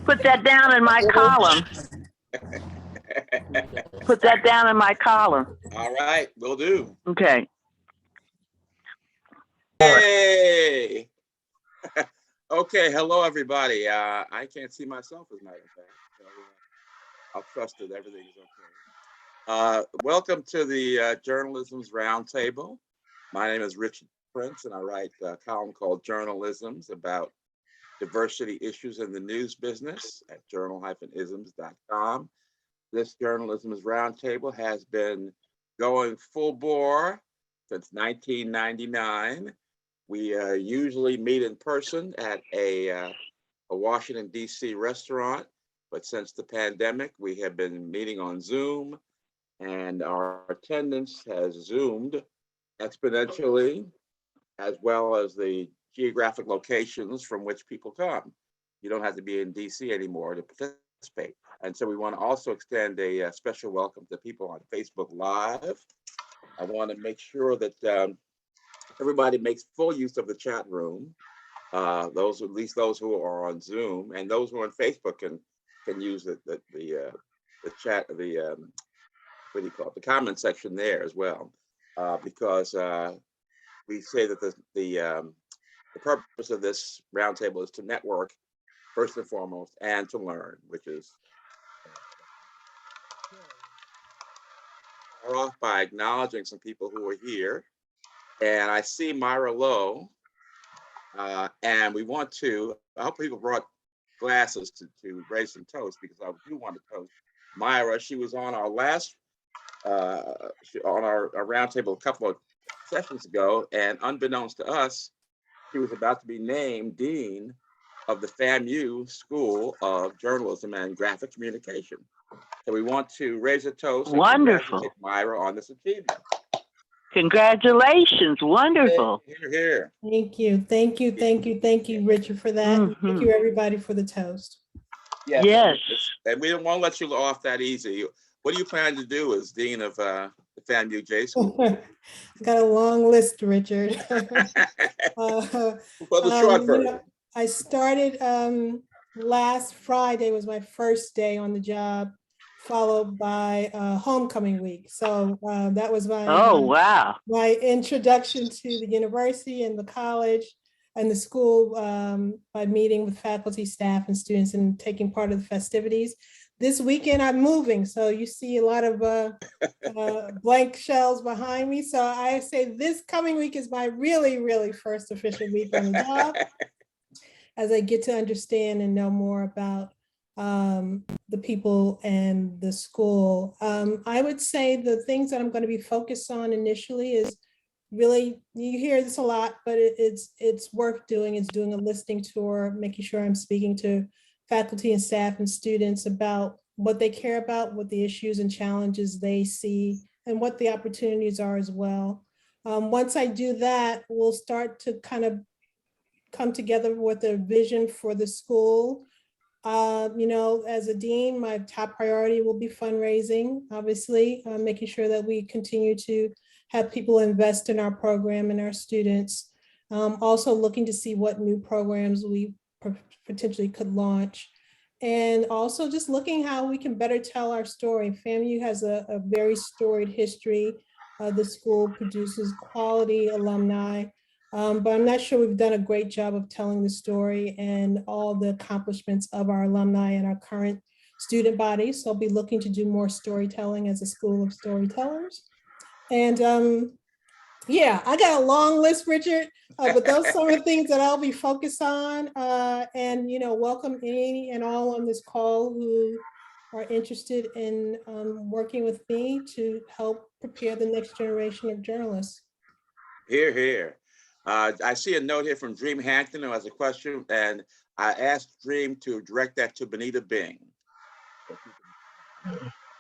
Put that down in my column. Put that down in my column. All right, will do. Okay. Hey. Okay, hello everybody. I can't see myself as a matter of fact, so I'll trust that everything is okay. Welcome to the Journal-isms Roundtable. My name is Richard Prince, and I write a column called Journal-isms about diversity issues in the news business at journal-isms.com. This Journal-isms Roundtable has been going full bore since 1999. We usually meet in person at a Washington, D.C. restaurant, but since the pandemic, we have been meeting on Zoom, and our attendance has zoomed exponentially, as well as the geographic locations from which people come. You don't have to be in D.C. anymore to participate. And so we want to also extend a special welcome to people on Facebook Live. I want to make sure that everybody makes full use of the chat room. At least those who are on Zoom, and those who are on Facebook can use the chat, what do you call it, the comment section there as well, because we say that the purpose of this roundtable is to network first and foremost, and to learn, which is start off by acknowledging some people who are here. And I see Mira Lowe, and we want to, I hope people brought glasses to raise some toast, because I do want to toast Mira. She was on our last, on our roundtable a couple of sessions ago, and unbeknownst to us, she was about to be named Dean of the FAMU School of Journalism and Graphic Communication. So we want to raise a toast. Wonderful. And congratulate Mira on this achievement. Congratulations. Wonderful. Here, here. Thank you. Thank you. Thank you. Thank you, Richard, for that. Mm-hmm. Thank you, everybody, for the toast. Yes. And we don't want to let you off that easy. What do you plan to do as Dean of the FAMU J School? I got a long list, Richard. Well, the short version. I started last Friday was my first day on the job, followed by homecoming week. So that was my my introduction to the university and the college and the school by meeting with faculty, staff, and students and taking part of the festivities. This weekend I'm moving, so you see a lot of blank shells behind me. So I say this coming week is my really first official week on the job, as I get to understand and know more about the people and the school. I would say the things that I'm going to be focused on initially is really, you hear this a lot, but it's worth doing. It's doing a listening tour, making sure I'm speaking to faculty and staff and students about what they care about, what the issues and challenges they see, and what the opportunities are as well. Once I do that, we'll start to kind of come together with a vision for the school. As a dean, my top priority will be fundraising, obviously, making sure that we continue to have people invest in our program and our students. Also looking to see what new programs we potentially could launch. And also just looking how we can better tell our story. FAMU has a very storied history. The school produces quality alumni. But I'm not sure we've done a great job of telling the story and all the accomplishments of our alumni and our current student body. So I'll be looking to do more storytelling as a school of storytellers. And yeah, I got a long list, Richard, but those are some of the things that I'll be focused on. And welcome any and all on this call who are interested in working with me to help prepare the next generation of journalists. Hear, hear. I see a note here from Dream Hampton who has a question, and I asked Dream to direct that to Benita Bing.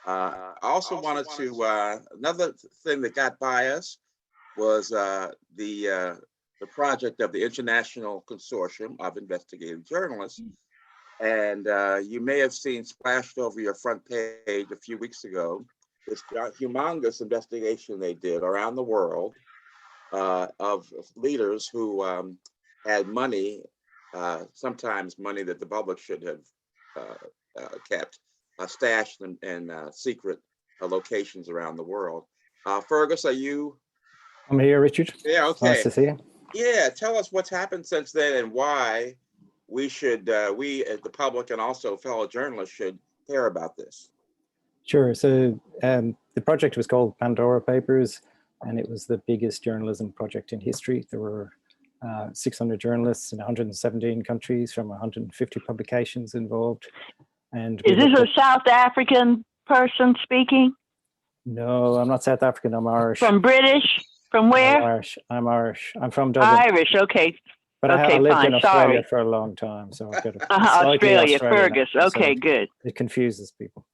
I also wanted to, another thing that got by us was the project of the International Consortium of Investigative Journalists. And you may have seen splashed over your front page a few weeks ago, this humongous investigation they did around the world of leaders who had money, sometimes money that the public should have kept, stashed in secret locations around the world. Fergus, are you? I'm here, Richard. Yeah, okay. Nice to see you. Yeah, tell us what's happened since then and why we should, we as the public and also fellow journalists should care about this. Sure. So the project was called Pandora Papers, and it was the biggest journalism project in history. There were 600 journalists in 117 countries from 150 publications involved. And is this a South African person speaking? No, I'm not South African. I'm Irish. From British? From where? I'm Irish. I'm from Dublin. Irish. Okay. But okay, I lived fine. in Australia Sorry. for a long time, so I've got a Australia, Australian Fergus. accent, Okay, so good. It confuses people.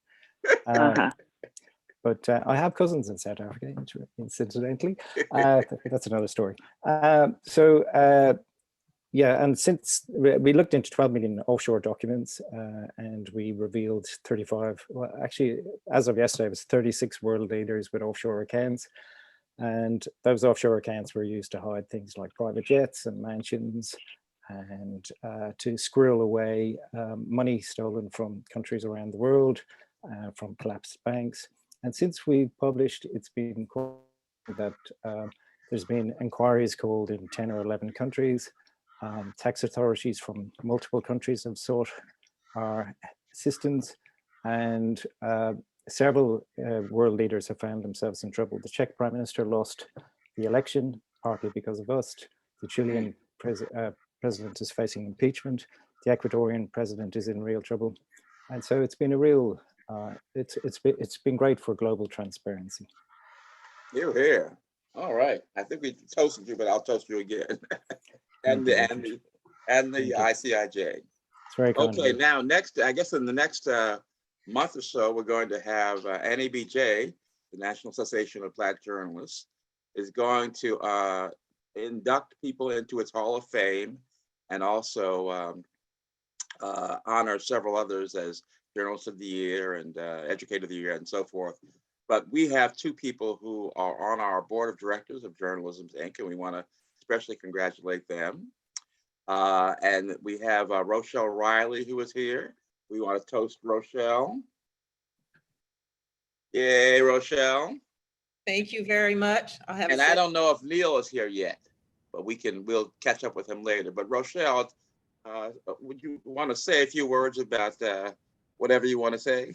But I have cousins in South Africa, incidentally. That's another story. Yeah, and since we looked into 12 million offshore documents and we revealed 35, well, actually, as of yesterday, it was 36 world leaders with offshore accounts. And those offshore accounts were used to hide things like private jets and mansions and to squirrel away money stolen from countries around the world, from collapsed banks. And since we published, it's been called that there's been inquiries called in 10 or 11 countries. Tax authorities from multiple countries have sought our assistance, and several world leaders have found themselves in trouble. The Czech Prime Minister lost the election, partly because of us. The Chilean president is facing impeachment. The Ecuadorian president is in real trouble. And so it's been a real, it's been great for global transparency. You're here. All right. I think we toasted you, but I'll toast you again. and the ICIJ. It's very kind. Okay, now next, I guess in the next month or so, we're going to have NABJ, the National Association of Black Journalists, is going to induct people into its Hall of Fame and also honor several others as Journalists of the Year and Educator of the Year and so forth. But we have two people who are on our board of directors of Journal-isms Inc., and we want to especially congratulate them. And we have Rochelle Riley, who is here. We want to toast Rochelle. Yay, Rochelle. Thank you very much. And I don't know if Neil is here yet, but we'll catch up with him later. But Rochelle, would you want to say a few words about whatever you want to say?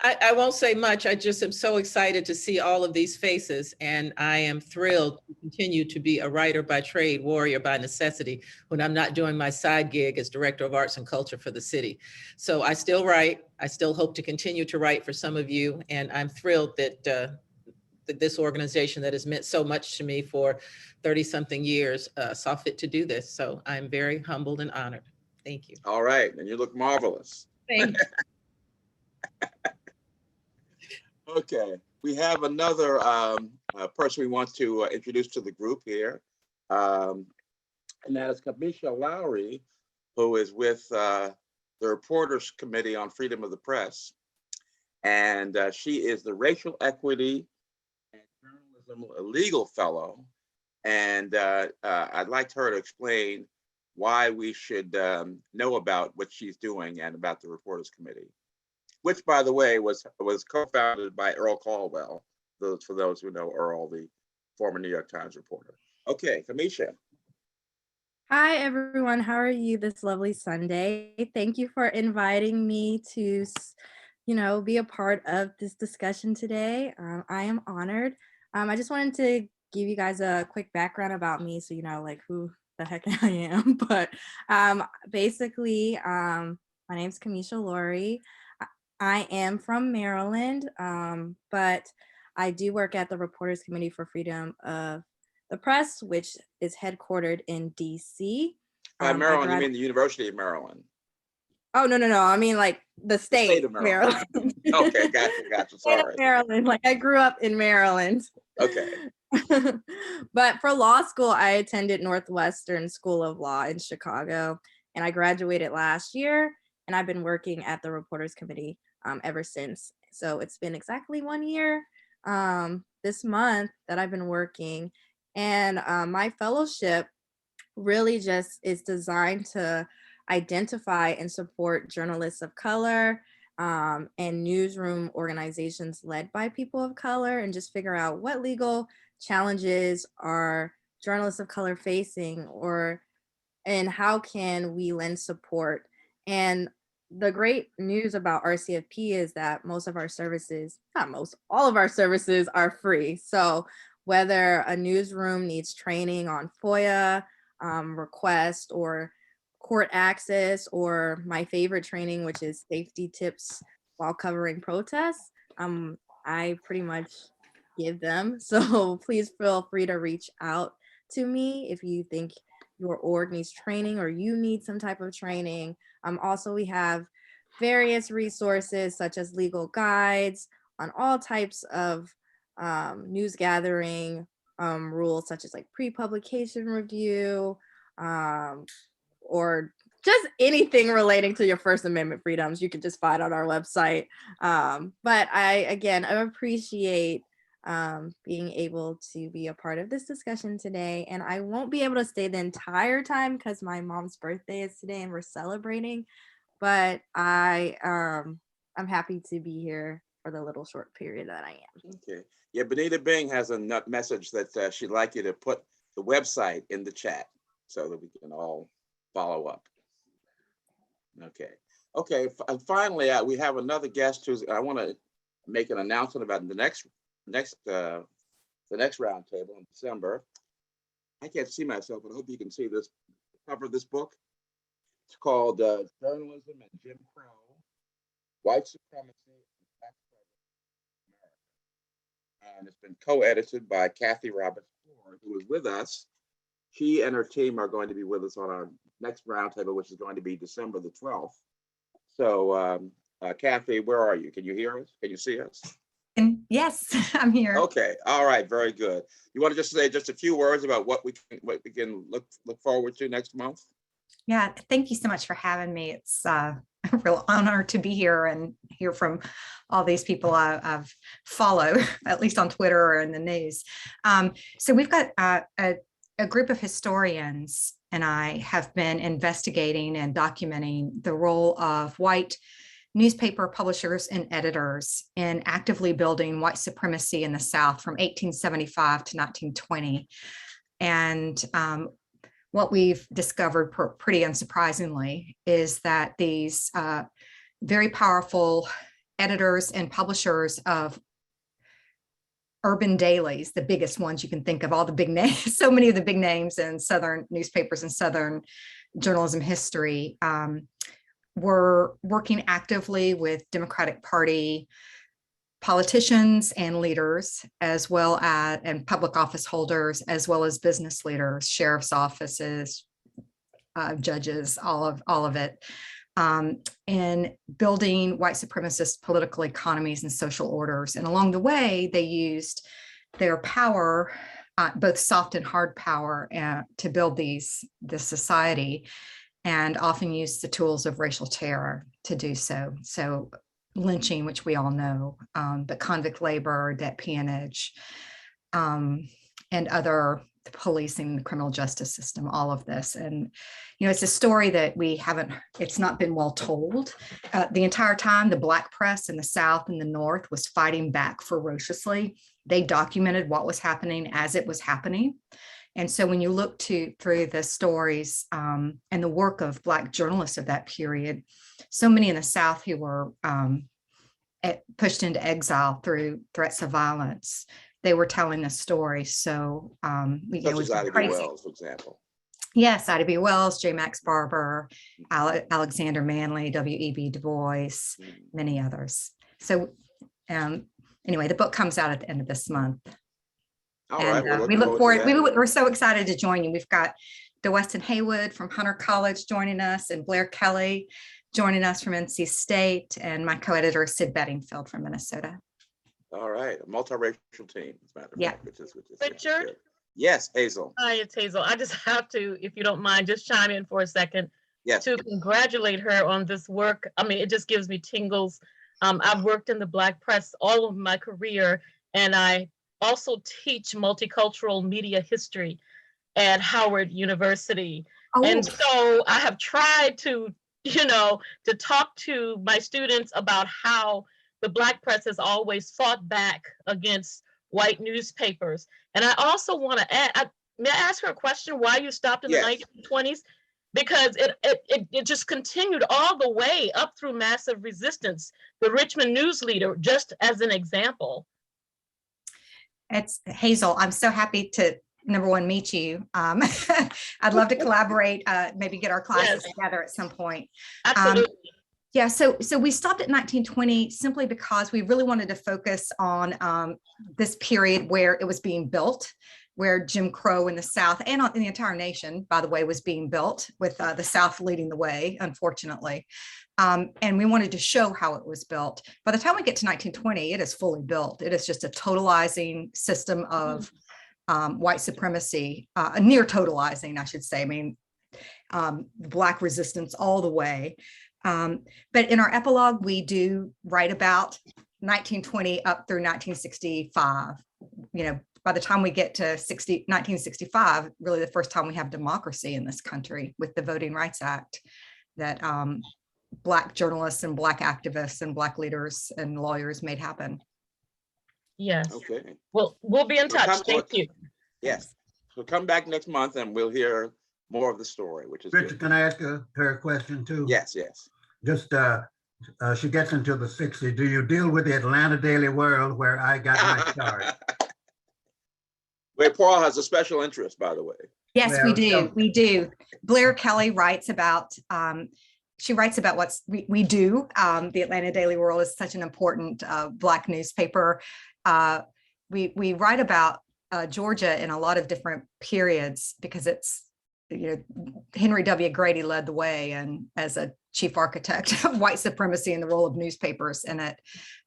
I won't say much. I just am so excited to see all of these faces, and I am thrilled to continue to be a writer by trade, warrior by necessity, when I'm not doing my side gig as Director of Arts and Culture for the city. So I still write. I still hope to continue to write for some of you, and I'm thrilled that that this organization that has meant so much to me for 30-something years saw fit to do this. So I'm very humbled and honored. Thank you. All right, and you look marvelous. Thank you. Okay, we have another person we want to introduce to the group here, and that is Kamesha Laurry, who is with the Reporters Committee on Freedom of the Press, and she is the Racial Equity and Journalism Legal Fellow, and I'd like her to explain why we should know about what she's doing and about the Reporters Committee, which, by the way, was co-founded by Earl Caldwell, for those who know Earl, the former New York Times reporter. Okay, Kamesha. Hi, everyone. How are you this lovely Sunday? Thank you for inviting me to, be a part of this discussion today. I am honored. I just wanted to give you guys a quick background about me so you know, like, who the heck I am. But basically, my name's Kamesha Laurry. I am from Maryland, but I do work at the Reporters Committee for Freedom of the Press, which is headquartered in DC. By Maryland, you mean the University of Maryland? Oh, no. I mean, like, the state of Maryland. Okay, gotcha. Sorry. Maryland, like, I grew up in Maryland. Okay. But for law school, I attended Northwestern School of Law in Chicago, and I graduated last year, and I've been working at the Reporters Committee ever since. So it's been exactly 1 year this month that I've been working. And my fellowship really just is designed to identify and support journalists of color and newsroom organizations led by people of color, and just figure out what legal challenges are journalists of color facing, and how can we lend support. And the great news about RCFP is that most of our services, not most, all of our services are free. So whether a newsroom needs training on FOIA request or court access, or my favorite training, which is safety tips while covering protests, I pretty much give them. So please feel free to reach out to me if you think your org needs training or you need some type of training. Also, we have various resources such as legal guides on all types of news gathering rules, such as like pre-publication review, or just anything relating to your First Amendment freedoms, you can just find on our website. But I appreciate being able to be a part of this discussion today. And I won't be able to stay the entire time because my mom's birthday is today and we're celebrating, but I'm happy to be here for the little short period that I am. Okay. Yeah, Benita Bing has a message that she'd like you to put the website in the chat so that we can all follow up. Okay. Okay. And finally, we have another guest who's, I want to make an announcement about the next roundtable in December. I can't see myself, but I hope you can see this cover of this book. It's called Journalism and Jim Crow, White Supremacy and Black America. And it's been co-edited by Kathy Roberts Forde, who is with us. She and her team are going to be with us on our next roundtable, which is going to be December the 12th. So Kathy, where are you? Can you hear us? Can you see us? Yes, I'm here. Okay. All right. Very good. You want to just say just a few words about what we can look forward to next month? Yeah. Thank you so much for having me. It's a real honor to be here and hear from all these people I've followed, at least on Twitter or in the news. So we've got a group of historians, and I have been investigating and documenting the role of white newspaper publishers and editors in actively building white supremacy in the South from 1875 to 1920. And what we've discovered pretty unsurprisingly is that these very powerful editors and publishers of urban dailies, the biggest ones you can think of, all the big names, so many of the big names in Southern newspapers and Southern journalism history, were working actively with Democratic Party politicians and leaders, as well as and public office holders, as well as business leaders, sheriff's offices, judges, all of it, in building white supremacist political economies and social orders. And along the way, they used their power, both soft and hard power, to build this society, and often used the tools of racial terror to do so. So lynching, which we all know, but convict labor, debt peonage, and other policing, the criminal justice system, all of this. And, you know, it's a story that it's not been well told. The entire time, the Black press in the South and the North was fighting back ferociously. They documented what was happening as it was happening. And so when you look through the stories and the work of Black journalists of that period, so many in the South who were pushed into exile through threats of violence, they were telling the story. So, such as Ida B. Wells, for example. Yes, Ida B. Wells, J. Max Barber, Alexander Manley, W.E.B. Du Bois, many others. So anyway, the book comes out at the end of this month. All right, we look forward. We're so excited to join you. We've got DeWeston Haywood from Hunter College joining us, and Blair Kelly joining us from NC State, and my co-editor Sid Bedingfield from Minnesota. All right, a multiracial team, as a matter of fact, which is Richard? Yes, Hazel. Hi, it's Hazel. I just have to, if you don't mind, just chime in for a second. Yes. To congratulate her on this work. I mean, it just gives me tingles. I've worked in the Black press all of my career, and I also teach multicultural media history at Howard University. Oh. And so I have tried to, to talk to my students about how the Black press has always fought back against white newspapers. And I also want to add, may I ask her a question why you stopped in the 1920s? Because it just continued all the way up through massive resistance. The Richmond News Leader, just as an example. It's Hazel. I'm so happy to, number one, meet you. I'd love to collaborate, maybe get our classes together at some point. Absolutely. Yeah, so we stopped at 1920 simply because we really wanted to focus on this period where it was being built, where Jim Crow in the South and in the entire nation, by the way, was being built, with the South leading the way, unfortunately. And we wanted to show how it was built. By the time we get to 1920, it is fully built. It is just a totalizing system of white supremacy, near totalizing, I should say. I mean, Black resistance all the way. But in our epilogue, we do write about 1920 up through 1965. By the time we get to 1965, really the first time we have democracy in this country with the Voting Rights Act that Black journalists and Black activists and Black leaders and lawyers made happen. Yes. Okay. Well, we'll be in touch. Thank you. Yes. So come back next month and we'll hear more of the story, which is Richard, good. can I ask her a question too? Yes. Just, she gets into the 60s. Do you deal with the Atlanta Daily World where I got my start? Where Paul has a special interest, by the way. Yes, Well, we do. We do. Blair Kelly writes about, she writes about what we do. The Atlanta Daily World is such an important Black newspaper. We write about Georgia in a lot of different periods because it's, Henry W. Grady led the way and as a chief architect of white supremacy and the role of newspapers in it.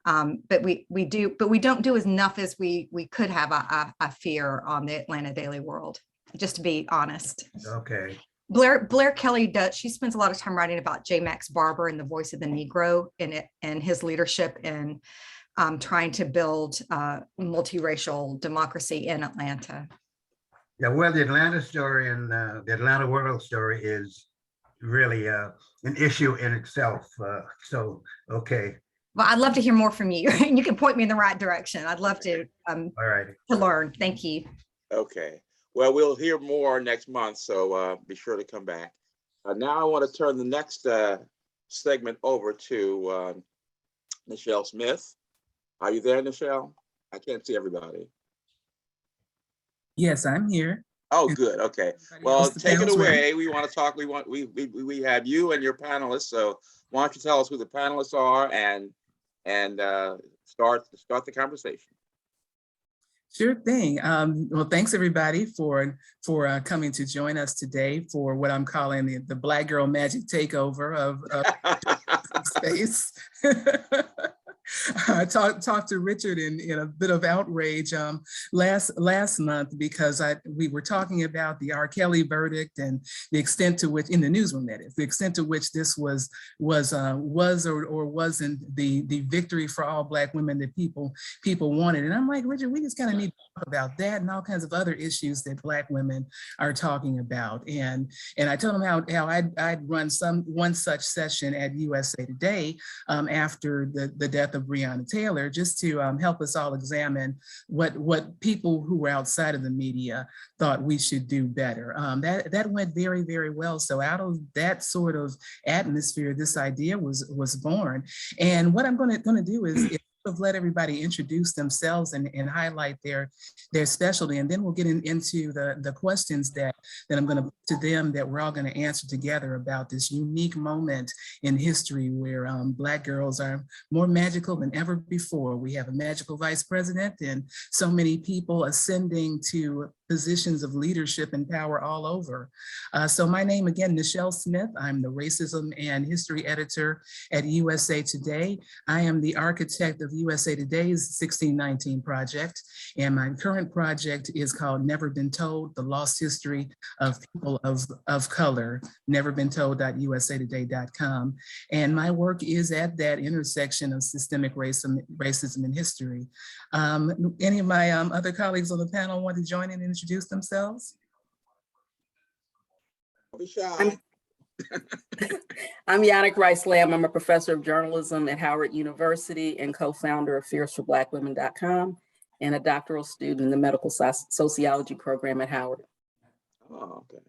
But we don't do as enough as we could have, I fear, on the Atlanta Daily World, just to be honest. Okay. Blair Kelly does, she spends a lot of time writing about J. Max Barber and the voice of the Negro and his leadership in trying to build multiracial democracy in Atlanta. Yeah, well, the Atlanta story and the Atlanta World story is really an issue in itself. So, okay. Well, I'd love to hear more from you, and you can point me in the right direction. I'd love to All right. to learn. Thank you. Okay. Well, we'll hear more next month, so be sure to come back. Now I want to turn the next segment over to Nichelle Smith. Are you there, Nichelle? I can't see everybody. Yes, I'm here. Oh, good. Okay. Well, take it away. We want to talk. We have you and your panelists. So why don't you tell us who the panelists are and start the conversation. Sure thing. Well, thanks everybody for coming to join us today for what I'm calling the Black Girl Magic Takeover of space. I talked to Richard in a bit of outrage last month because we were talking about the R. Kelly verdict and the extent to which, in the newsroom that is, the extent to which this was or wasn't the victory for all Black women that people wanted. And I'm like, Richard, we just kind of need to talk about that and all kinds of other issues that Black women are talking about. And I told him how I'd run one such session at USA Today after the death of Breonna Taylor, just to help us all examine what people who were outside of the media thought we should do better. That went very, very well. So out of that sort of atmosphere, this idea was born. And what I'm going to do is let everybody introduce themselves and highlight their specialty, and then we'll get into the questions that I'm going to put to them that we're all going to answer together about this unique moment in history where Black girls are more magical than ever before. We have a magical vice president and so many people ascending to positions of leadership and power all over. So my name again, Nichelle Smith. I'm the racism and history editor at USA Today. I am the architect of USA Today's 1619 project, and my current project is called Never Been Told: The Lost History of People of Color, neverbeentold.usatoday.com. And my work is at that intersection of systemic racism and history. Any of my other colleagues on the panel want to join in and introduce themselves? be shy. I'm Yannick Rice Lamb. I'm a professor of journalism at Howard University and co-founder of Fierceforblackwomen.com and a doctoral student in the medical sociology program at Howard. Oh, okay.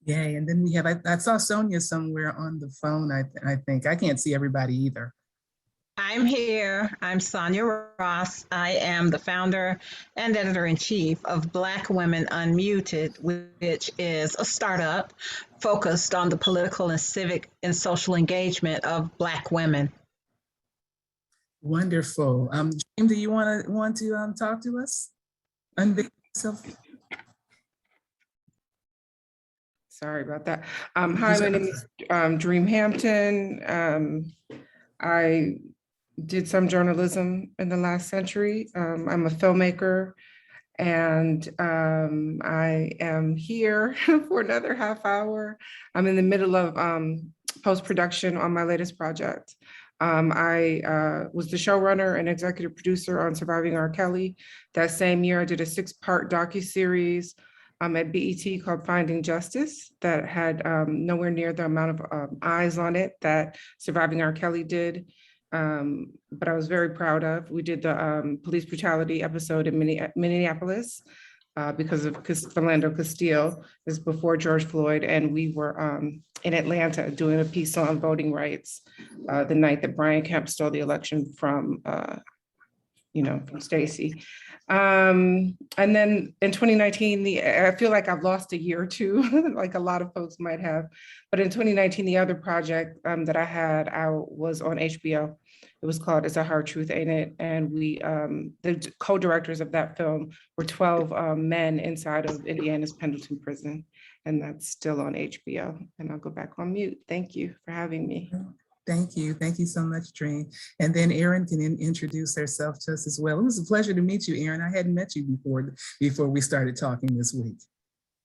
Yay, and then we have, I saw Sonia somewhere on the phone, I think. I can't see everybody either. I'm here. I'm Sonia Ross. I am the founder and editor-in-chief of Black Women Unmuted, which is a startup focused on the political and civic and social engagement of Black women. Wonderful. Jim, do you want to talk to us? Unveil yourself. Sorry about that. Hi, my name is Dream Hampton. I did some journalism in the last century. I'm a filmmaker, and I am here for another half hour. I'm in the middle of post-production on my latest project. I was the showrunner and executive producer on Surviving R. Kelly. That same year, I did a 6-part docuseries at BET called Finding Justice that had nowhere near the amount of eyes on it that Surviving R. Kelly did, but I was very proud of. We did the police brutality episode in Minneapolis because of Philando Castile. This is before George Floyd, and we were in Atlanta doing a piece on voting rights the night that Brian Kemp stole the election from Stacey. And then in 2019, I feel like I've lost a year or two, like a lot of folks might have. But in 2019, the other project that I had out was on HBO. It was called It's a Hard Truth, Ain't It? And we, the co-directors of that film were 12 men inside of Indiana's Pendleton prison. And that's still on HBO. And I'll go back on mute. Thank you for having me. Thank you. Thank you so much, Dream. And then Erin can introduce herself to us as well. It was a pleasure to meet you, Erin. I hadn't met you before we started talking this week.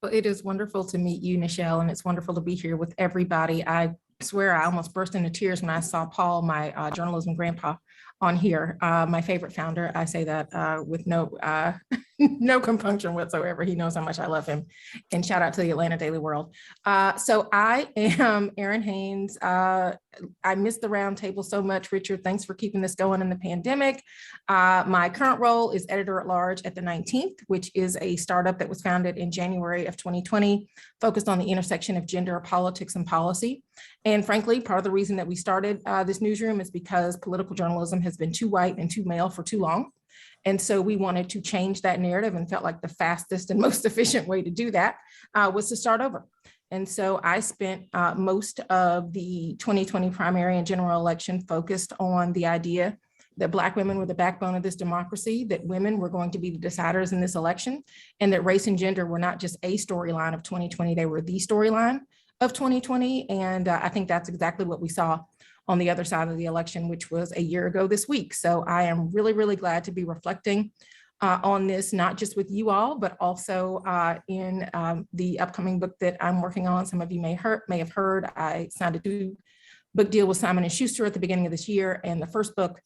Well, it is wonderful to meet you, Nichelle, and it's wonderful to be here with everybody. I swear I almost burst into tears when I saw Paul, my journalism grandpa, on here. My favorite founder. I say that with no no compunction whatsoever. He knows how much I love him. And shout out to the Atlanta Daily World. So I am Erin Haynes. I missed the roundtable so much, Richard. Thanks for keeping this going in the pandemic. My current role is editor at large at the 19th, which is a startup that was founded in January of 2020, focused on the intersection of gender, politics, and policy. And frankly, part of the reason that we started this newsroom is because political journalism has been too white and too male for too long. And so we wanted to change that narrative and felt like the fastest and most efficient way to do that was to start over. And so I spent most of the 2020 primary and general election focused on the idea that Black women were the backbone of this democracy, that women were going to be the deciders in this election, and that race and gender were not just a storyline of 2020, they were the storyline of 2020. And I think that's exactly what we saw on the other side of the election, which was a year ago this week. So I am really, really glad to be reflecting on this, not just with you all, but also in the upcoming book that I'm working on. Some of you may have heard, I signed a book deal with Simon & Schuster at the beginning of this year. And the first book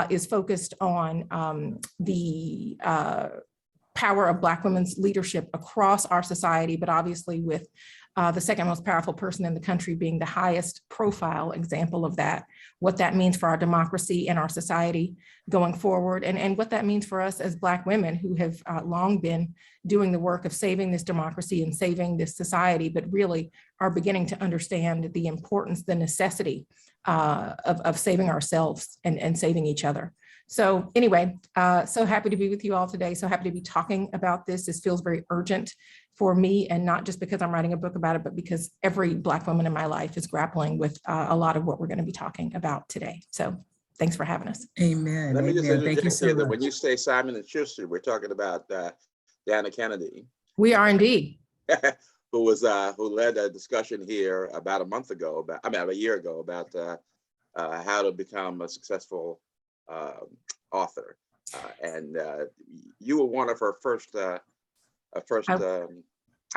is focused on the power of Black women's leadership across our society, but obviously with the second most powerful person in the country being the highest profile example of that, what that means for our democracy and our society going forward, and what that means for us as Black women who have long been doing the work of saving this democracy and saving this society, but really are beginning to understand the importance, the necessity of saving ourselves and saving each other. So anyway, so happy to be with you all today. So happy to be talking about this. This feels very urgent for me, and not just because I'm writing a book about it, but because every Black woman in my life is grappling with a lot of what we're going to be talking about today. So thanks for having us. Amen. Let me just Thank you so much. when you say Simon & Schuster, we're talking about Diana Kennedy. We are indeed. who led a discussion here about a year ago about how to become a successful author, and you were one of her first. I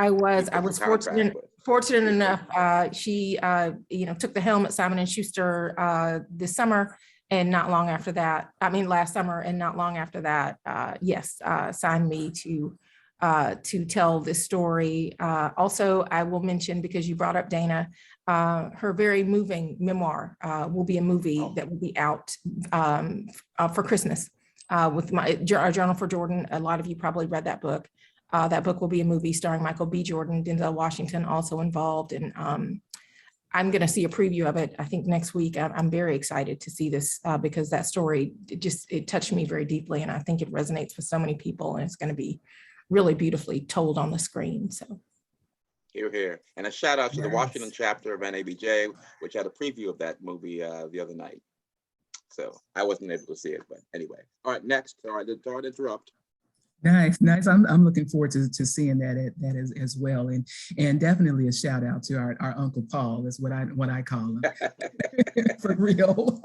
was fortunate enough. She took the helm at Simon & Schuster this summer, and not long after that, last summer, and not long after that, signed me to to tell this story. Also, I will mention, because you brought up Dana, her very moving memoir will be a movie that will be out for Christmas with our Journal for Jordan. A lot of you probably read that book. That book will be a movie starring Michael B. Jordan, Denzel Washington also involved. And I'm going to see a preview of it, I think, next week. I'm very excited to see this because that story, it touched me very deeply. And I think it resonates with so many people, and it's going to be really beautifully told on the screen. So. Hear, hear. And a shout out to the Washington chapter of NABJ, which had a preview of that movie the other night. So I wasn't able to see it, but anyway. All right, next. Sorry to interrupt. Nice, nice. I'm looking forward to seeing that as well, and definitely a shout out to our Uncle Paul. That's what I call him. For real.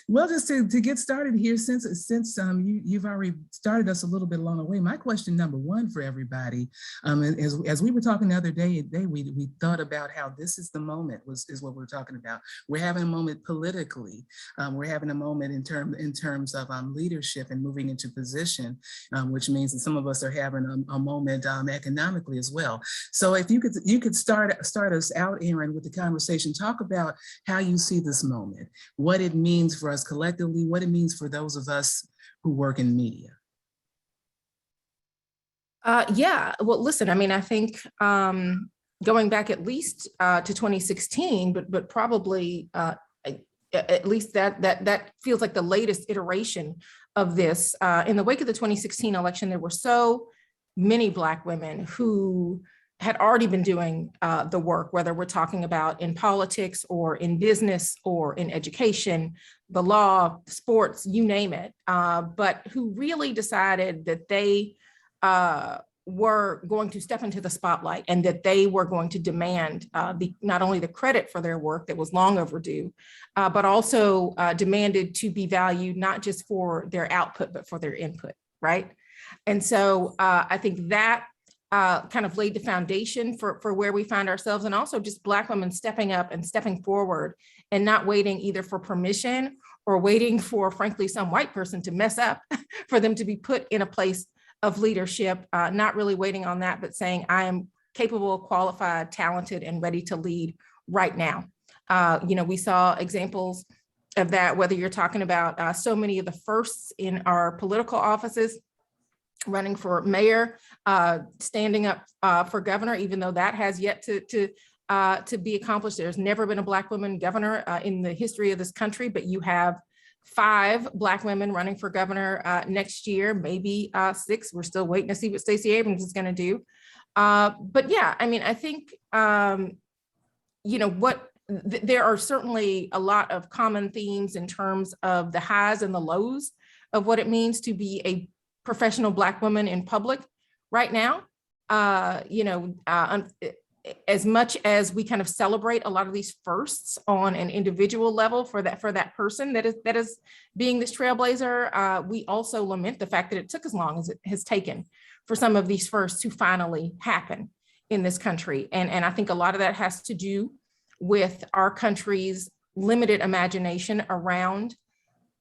Well, just to get started here, since you've already started us a little bit along the way, my question number one for everybody, as we were talking the other day, we thought about how this is the moment, is what we're talking about. We're having a moment politically. We're having a moment in terms of leadership and moving into position, which means that some of us are having a moment economically as well. So if you could start us out, Aaron, with the conversation, talk about how you see this moment, what it means for us collectively, what it means for those of us who work in media. Yeah, well, listen, I mean, I think going back at least to 2016, but probably at least that feels like the latest iteration of this. In the wake of the 2016 election, there were so many Black women who had already been doing the work, whether we're talking about in politics or in business or in education, the law, sports, you name it, but who really decided that they were going to step into the spotlight and that they were going to demand not only the credit for their work that was long overdue, but also demanded to be valued not just for their output, but for their input, right? And so I think that kind of laid the foundation for where we find ourselves, and also just Black women stepping up and stepping forward and not waiting either for permission or waiting for, frankly, some white person to mess up for them to be put in a place of leadership, not really waiting on that, but saying, I am capable, qualified, talented, and ready to lead right now. We saw examples of that, whether you're talking about so many of the firsts in our political offices, running for mayor, standing up for governor, even though that has yet to be accomplished. There's never been a Black woman governor in the history of this country, but you have 5 Black women running for governor next year, maybe 6. We're still waiting to see what Stacey Abrams is going to do. But yeah, I mean, I think, there are certainly a lot of common themes in terms of the highs and the lows of what it means to be a professional Black woman in public right now. As much as we kind of celebrate a lot of these firsts on an individual level for that person that is being this trailblazer, we also lament the fact that it took as long as it has taken for some of these firsts to finally happen in this country. And I think a lot of that has to do with our country's limited imagination around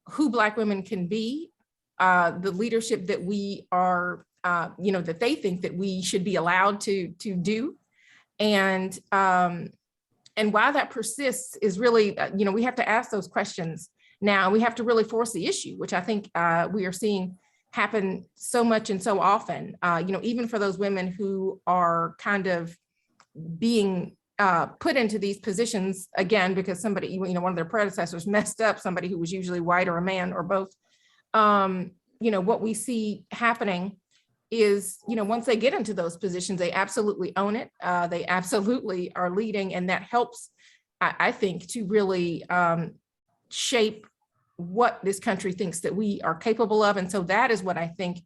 who Black women can be, the leadership that we are, that they think that we should be allowed to do. And why that persists is really, we have to ask those questions now. We have to really force the issue, which I think we are seeing happen so much and so often, even for those women who are kind of being put into these positions, again, because somebody, one of their predecessors messed up, somebody who was usually white or a man or both. What we see happening is, once they get into those positions, they absolutely own it. They absolutely are leading, and that helps, I think, to really shape what this country thinks that we are capable of. And so that is what I think,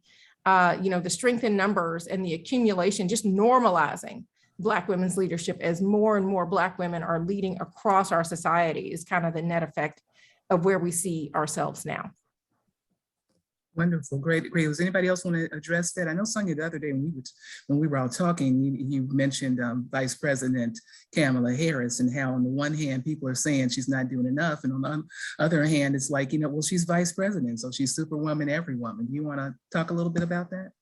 the strength in numbers and the accumulation, just normalizing Black women's leadership as more and more Black women are leading across our society is kind of the net effect of where we see ourselves now. Wonderful, great, great. Does anybody else want to address that? I know, Sonia, the other day when we were all talking, you mentioned Vice President Kamala Harris and how on the one hand, people are saying she's not doing enough. And on the other hand, it's like, you know, well, she's Vice President, so she's Superwoman, every woman. Do you want to talk a little bit about that?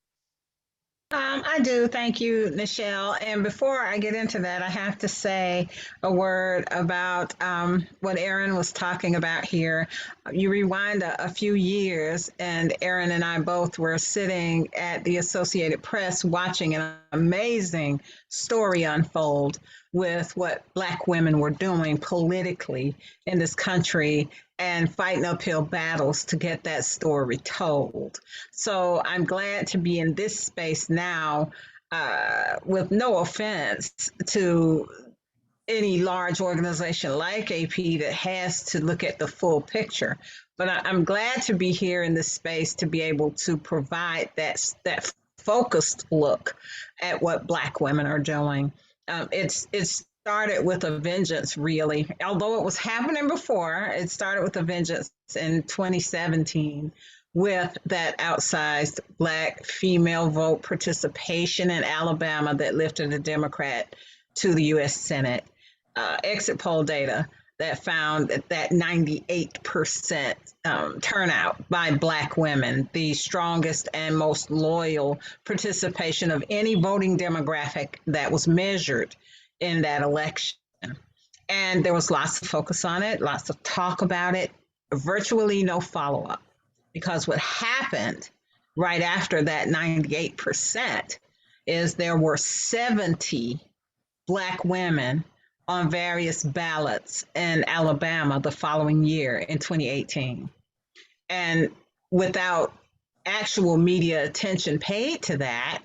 I do. Thank you, Nichelle. And before I get into that, I have to say a word about what Erin was talking about here. You rewind a few years, and Erin and I both were sitting at the Associated Press watching an amazing story unfold with what Black women were doing politically in this country and fighting uphill battles to get that story told. So I'm glad to be in this space now, with no offense to any large organization like AP that has to look at the full picture. But I'm glad to be here in this space to be able to provide that focused look at what Black women are doing. It's started with a vengeance, really. Although it was happening before, it started with a vengeance in 2017 with that outsized Black female vote participation in Alabama that lifted a Democrat to the U.S. Senate. Exit poll data that found that 98% turnout by Black women, the strongest and most loyal participation of any voting demographic that was measured in that election. And there was lots of focus on it, lots of talk about it, virtually no follow-up. Because what happened right after that 98% is there were 70 Black women on various ballots in Alabama the following year in 2018. And without actual media attention paid to that,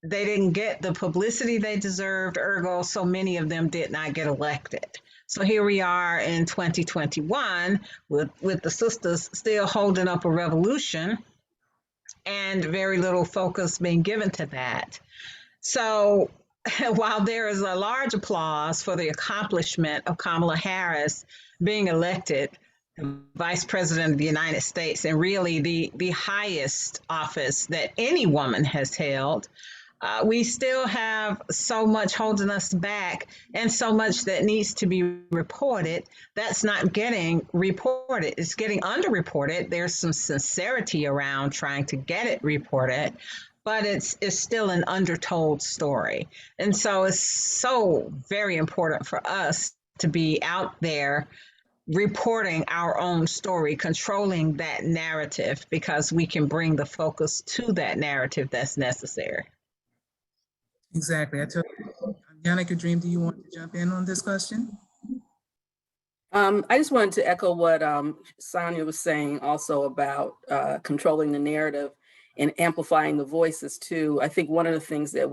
they didn't get the publicity they deserved, ergo, so many of them did not get elected. So here we are in 2021 with the sisters still holding up a revolution and very little focus being given to that. So while there is a large applause for the accomplishment of Kamala Harris being elected Vice President of the United States and really the highest office that any woman has held, we still have so much holding us back and so much that needs to be reported that's not getting reported. It's getting underreported. There's some sincerity around trying to get it reported, but it's still an undertold story. And so it's so very important for us to be out there reporting our own story, controlling that narrative, because we can bring the focus to that narrative that's necessary. Exactly. I told you, Yannicka Dream, do you want to jump in on this question? I just wanted to echo what Sonia was saying also about controlling the narrative and amplifying the voices too. I think one of the things that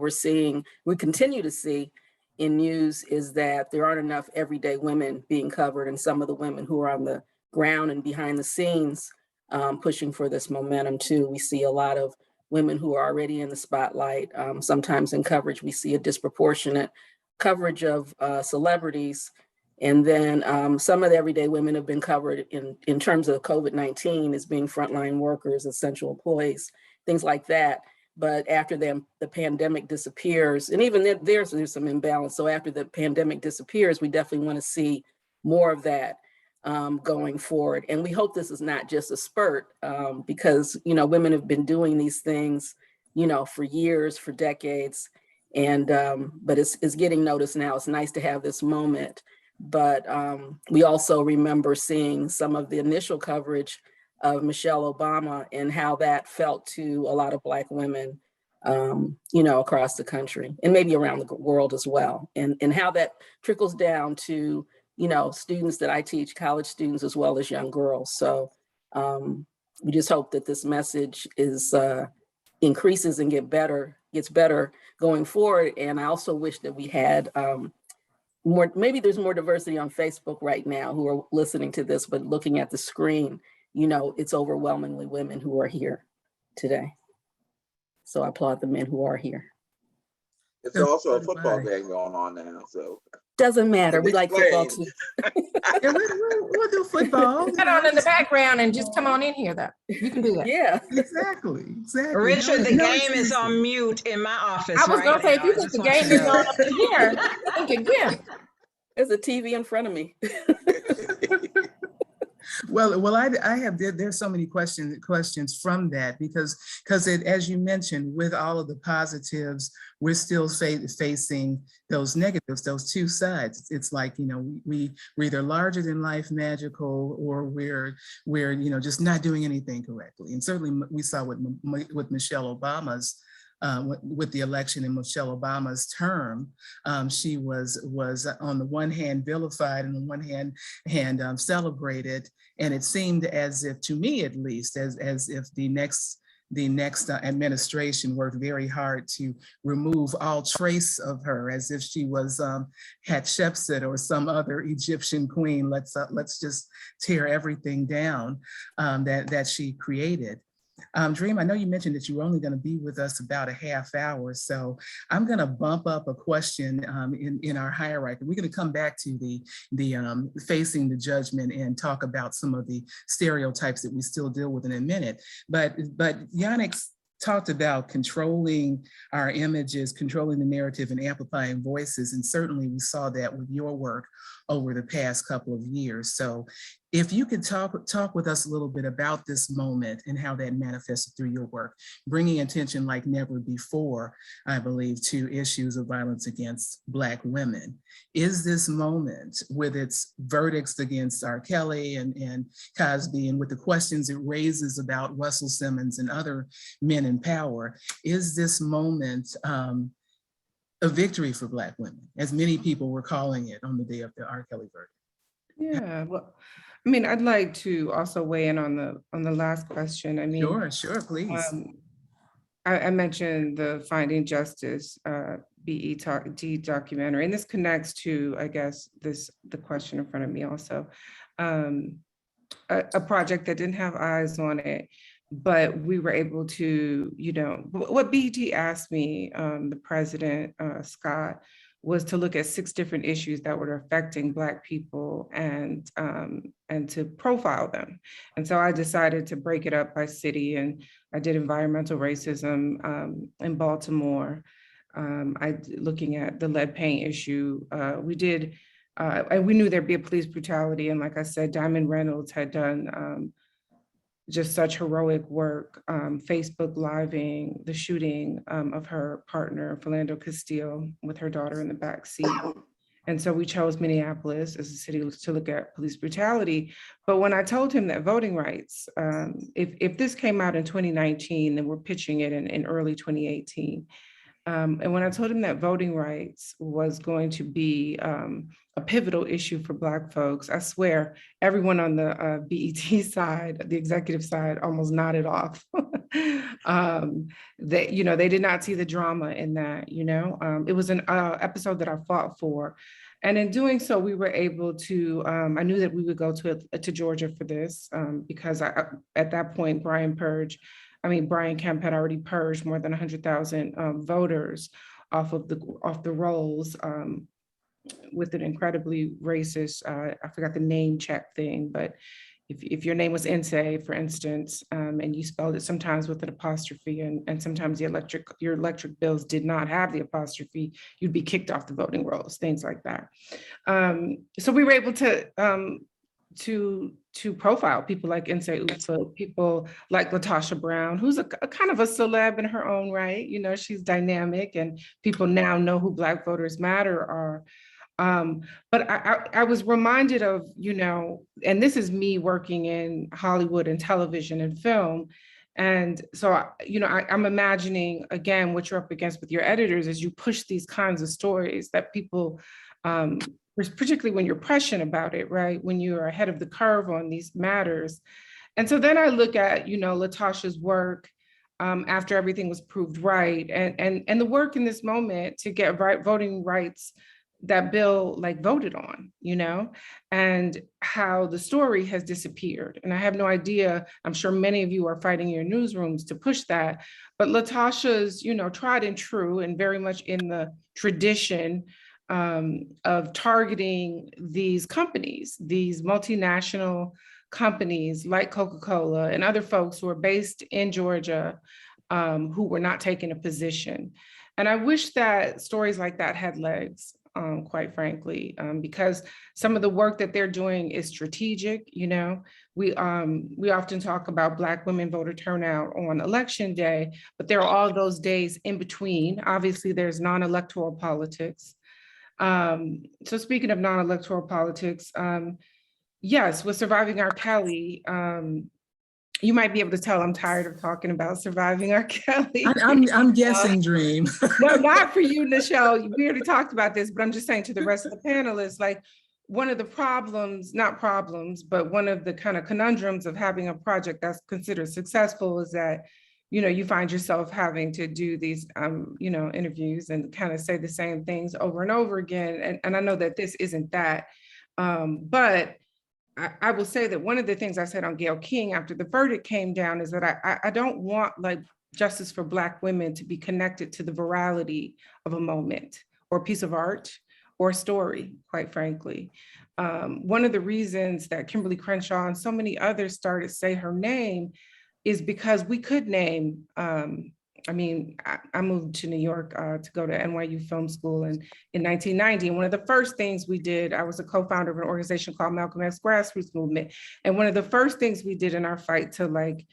we continue to see in news is that there aren't enough everyday women being covered, and some of the women who are on the ground and behind the scenes pushing for this momentum too. We see a lot of women who are already in the spotlight. Sometimes in coverage, we see a disproportionate coverage of celebrities. And then some of the everyday women have been covered in terms of COVID-19 as being frontline workers, essential employees, things like that. But after the pandemic disappears, and even there's some imbalance. So after the pandemic disappears, we definitely want to see more of that going forward. And we hope this is not just a spurt because, women have been doing these things, for years, for decades. And but it's getting noticed now. It's nice to have this moment. But we also remember seeing some of the initial coverage of Michelle Obama and how that felt to a lot of Black women, across the country and maybe around the world as well. And how that trickles down to, students that I teach, college students, as well as young girls. So we just hope that this message increases and gets better going forward. And I also wish that we had maybe there's more diversity on Facebook right now who are listening to this, but looking at the screen, it's overwhelmingly women who are here today. So I applaud the men who are here. It's also a football game going on now, so. Doesn't matter. We like football too. Yeah, we'll do football. Put on in the background and just come on in here though. You can do that. Yeah. Exactly. Richard, the game is on mute in my office. I was gonna say, if you think the game is on up here, think again. There's a TV in front of me. Well, I have, there's so many questions from that because it, as you mentioned, with all of the positives, we're still facing those negatives, those two sides. It's like, we're either larger than life magical, or we're just not doing anything correctly. And certainly we saw with Michelle Obama's with the election in Michelle Obama's term, she was on the one hand vilified and on the one hand celebrated, and it seemed as if, to me at least, as if the next administration worked very hard to remove all trace of her, as if she was Hatshepsut or some other Egyptian queen. Let's just tear everything down that she created. Dream, I know you mentioned that you were only going to be with us about a half hour, so I'm going to bump up a question in our hierarchy. We're going to come back to the facing the judgment and talk about some of the stereotypes that we still deal with in a minute. But Yannick talked about controlling our images, controlling the narrative, and amplifying voices, and certainly we saw that with your work over the past couple of years. So if you could talk with us a little bit about this moment and how that manifested through your work, bringing attention like never before, I believe, to issues of violence against Black women. Is this moment, with its verdicts against R. Kelly and Cosby, and with the questions it raises about Russell Simmons and other men in power, is this moment a victory for Black women, as many people were calling it on the day of the R. Kelly verdict? Yeah, well, I mean, I'd like to also weigh in on the last question. I mean, sure, please. I mentioned the Finding Justice BET documentary, and this connects to, I guess, the question in front of me also. A project that didn't have eyes on it, but we were able to, what BET asked me, the president, Scott, was to look at 6 different issues that were affecting Black people and to profile them. And so I decided to break it up by city, and I did environmental racism in Baltimore. Looking at the lead paint issue, we did, and we knew there'd be a police brutality. And like I said, Diamond Reynolds had done just such heroic work, Facebook living the shooting of her partner, Philando Castile, with her daughter in the backseat. And so we chose Minneapolis as a city to look at police brutality. But when I told him that voting rights, if this came out in 2019, then we're pitching it in early 2018. And when I told him that voting rights was going to be a pivotal issue for Black folks, I swear everyone on the BET side, the executive side, almost nodded off. They did not see the drama in that. It was an episode that I fought for. And in doing so, we were able to, I knew that we would go to Georgia for this because at that point, Brian Kemp had already purged more than 100,000 voters off the rolls with an incredibly racist, I forgot the name check thing, but if your name was Nsé, for instance, and you spelled it sometimes with an apostrophe, and sometimes your electric bills did not have the apostrophe, you'd be kicked off the voting rolls, things like that. So we were able to profile people like Nsé Ufo, people like LaTosha Brown, who's a kind of a celeb in her own right. She's dynamic, and people now know who Black Voters Matter are. But I was reminded of, and this is me working in Hollywood and television and film. And so, I'm imagining, again, what you're up against with your editors as you push these kinds of stories that people, particularly when you're prescient about it, right? When you're ahead of the curve on these matters. And so then I look at, LaTosha's work after everything was proved right, and the work in this moment to get voting rights, that bill voted on, and how the story has disappeared. And I have no idea, I'm sure many of you are fighting your newsrooms to push that, but LaTosha's, tried and true and very much in the tradition of targeting these companies, these multinational companies like Coca-Cola and other folks who are based in Georgia who were not taking a position. And I wish that stories like that had legs, quite frankly, because some of the work that they're doing is strategic. You know, we often talk about Black women voter turnout on election day, but there are all those days in between. Obviously, there's non-electoral politics. So speaking of non-electoral politics, yes, with Surviving R. Kelly, you might be able to tell I'm tired of talking about Surviving R. Kelly. I'm guessing, Dream. No, not for you, Nichelle. We already talked about this, but I'm just saying to the rest of the panelists, like one of the problems, not problems, but one of the kind of conundrums of having a project that's considered successful is that, you know, you find yourself having to do these, you know, interviews and kind of say the same things over and over again. And I know that this isn't that, but I will say that one of the things I said on Gayle King after the verdict came down is that I don't want like justice for Black women to be connected to the virality of a moment or a piece of art or a story, quite frankly. One of the reasons that Kimberly Crenshaw and so many others started Say Her Name is because we could name, I mean, I moved to New York to go to NYU Film School in 1990. And one of the first things we did, I was a co-founder of an organization called Malcolm X Grassroots Movement. And one of the first things we did in our fight to like,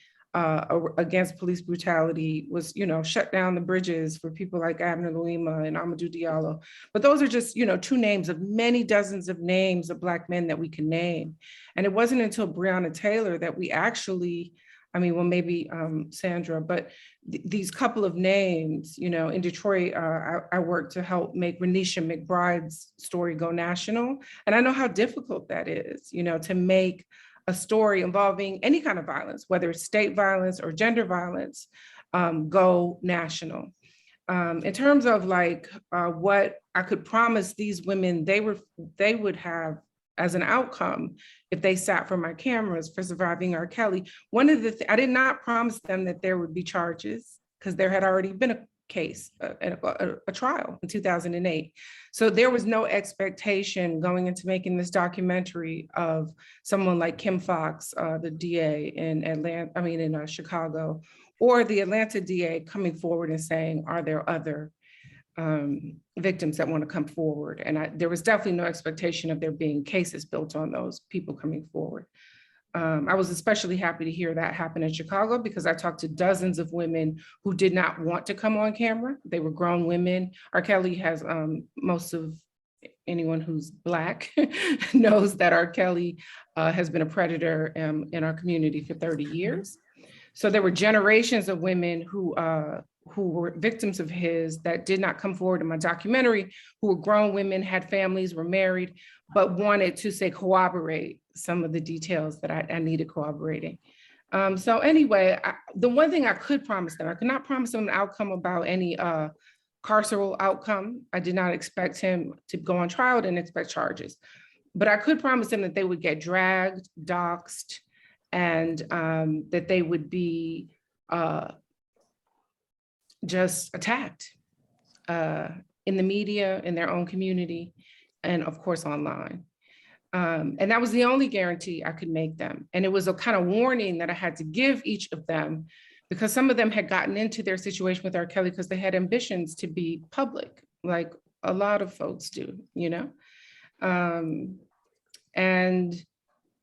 against police brutality was, you know, shut down the bridges for people like Abner Louima and Amadou Diallo. But those are just, you know, two names of many dozens of names of Black men that we can name. And it wasn't until Breonna Taylor that we actually, I mean, well, maybe Sandra, but these couple of names, you know, in Detroit, I worked to help make Renisha McBride's story go national. And I know how difficult that is, you know, to make a story involving any kind of violence, whether it's state violence or gender violence, go national. In terms of like what I could promise these women they would have as an outcome if they sat for my cameras for Surviving R. Kelly, one of the I did not promise them that there would be charges because there had already been a case, a trial in 2008. So there was no expectation going into making this documentary of someone like Kim Foxx, the DA in Chicago, or the Atlanta DA coming forward and saying, are there other victims that want to come forward? And there was definitely no expectation of there being cases built on those people coming forward. I was especially happy to hear that happen in Chicago because I talked to dozens of women who did not want to come on camera. They were grown women. R. Kelly has, most of anyone who's Black knows that R. Kelly has been a predator in our community for 30 years. So there were generations of women who were victims of his that did not come forward in my documentary, who were grown women, had families, were married, but wanted to say corroborate some of the details that I needed corroborating. So anyway, the one thing I could promise them, I could not promise them an outcome about any carceral outcome. I did not expect him to go on trial, didn't expect charges, but I could promise them that they would get dragged, doxxed, and that they would be just attacked in the media, in their own community, and of course online. And that was the only guarantee I could make them. And it was a kind of warning that I had to give each of them because some of them had gotten into their situation with R. Kelly because they had ambitions to be public, like a lot of folks do, you know? And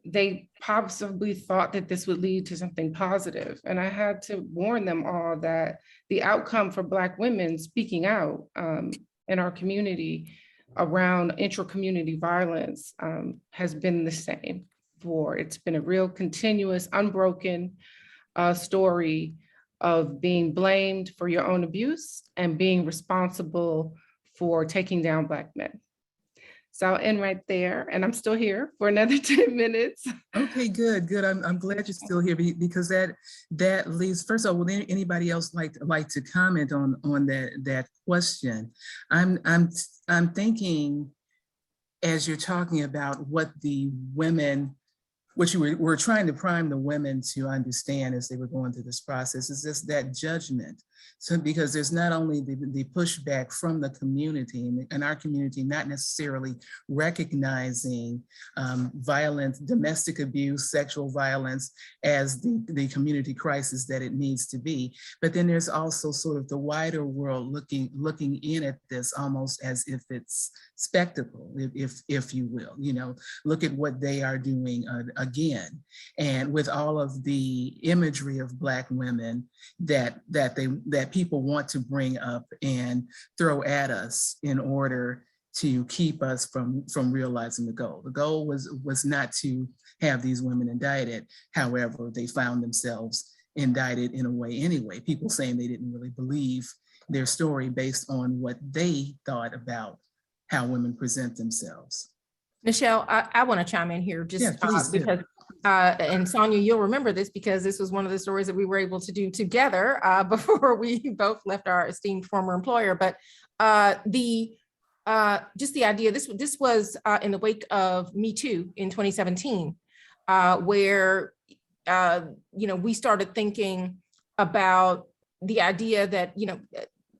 they possibly thought that this would lead to something positive. And I had to warn them all that the outcome for Black women speaking out in our community around intra-community violence has been the same it's been a real continuous, unbroken story of being blamed for your own abuse and being responsible for taking down Black men. So I'll end right there, and I'm still here for another 10 minutes. Okay, good. I'm glad you're still here because that leaves. First of all, would anybody else like to comment on that question? I'm thinking as you're talking about what the women what you were trying to prime the women to understand as they were going through this process is just that judgment. So because there's not only the pushback from the community and our community not necessarily recognizing violence, domestic abuse, sexual violence as the community crisis that it needs to be, but then there's also sort of the wider world looking in at this almost as if it's spectacle, if you will, you know, look at what they are doing again, and with all of the imagery of Black women that people want to bring up and throw at us in order to keep us from realizing the goal. The goal was not to have these women indicted. However, they found themselves indicted in a way anyway. People saying they didn't really believe their story based on what they thought about how women present themselves. Nichelle, I want to chime in here just because, and Sonia, you'll remember this because this was one of the stories that we were able to do together before we both left our esteemed former employer. But just the idea, this was in the wake of Me Too in 2017, where we started thinking about the idea that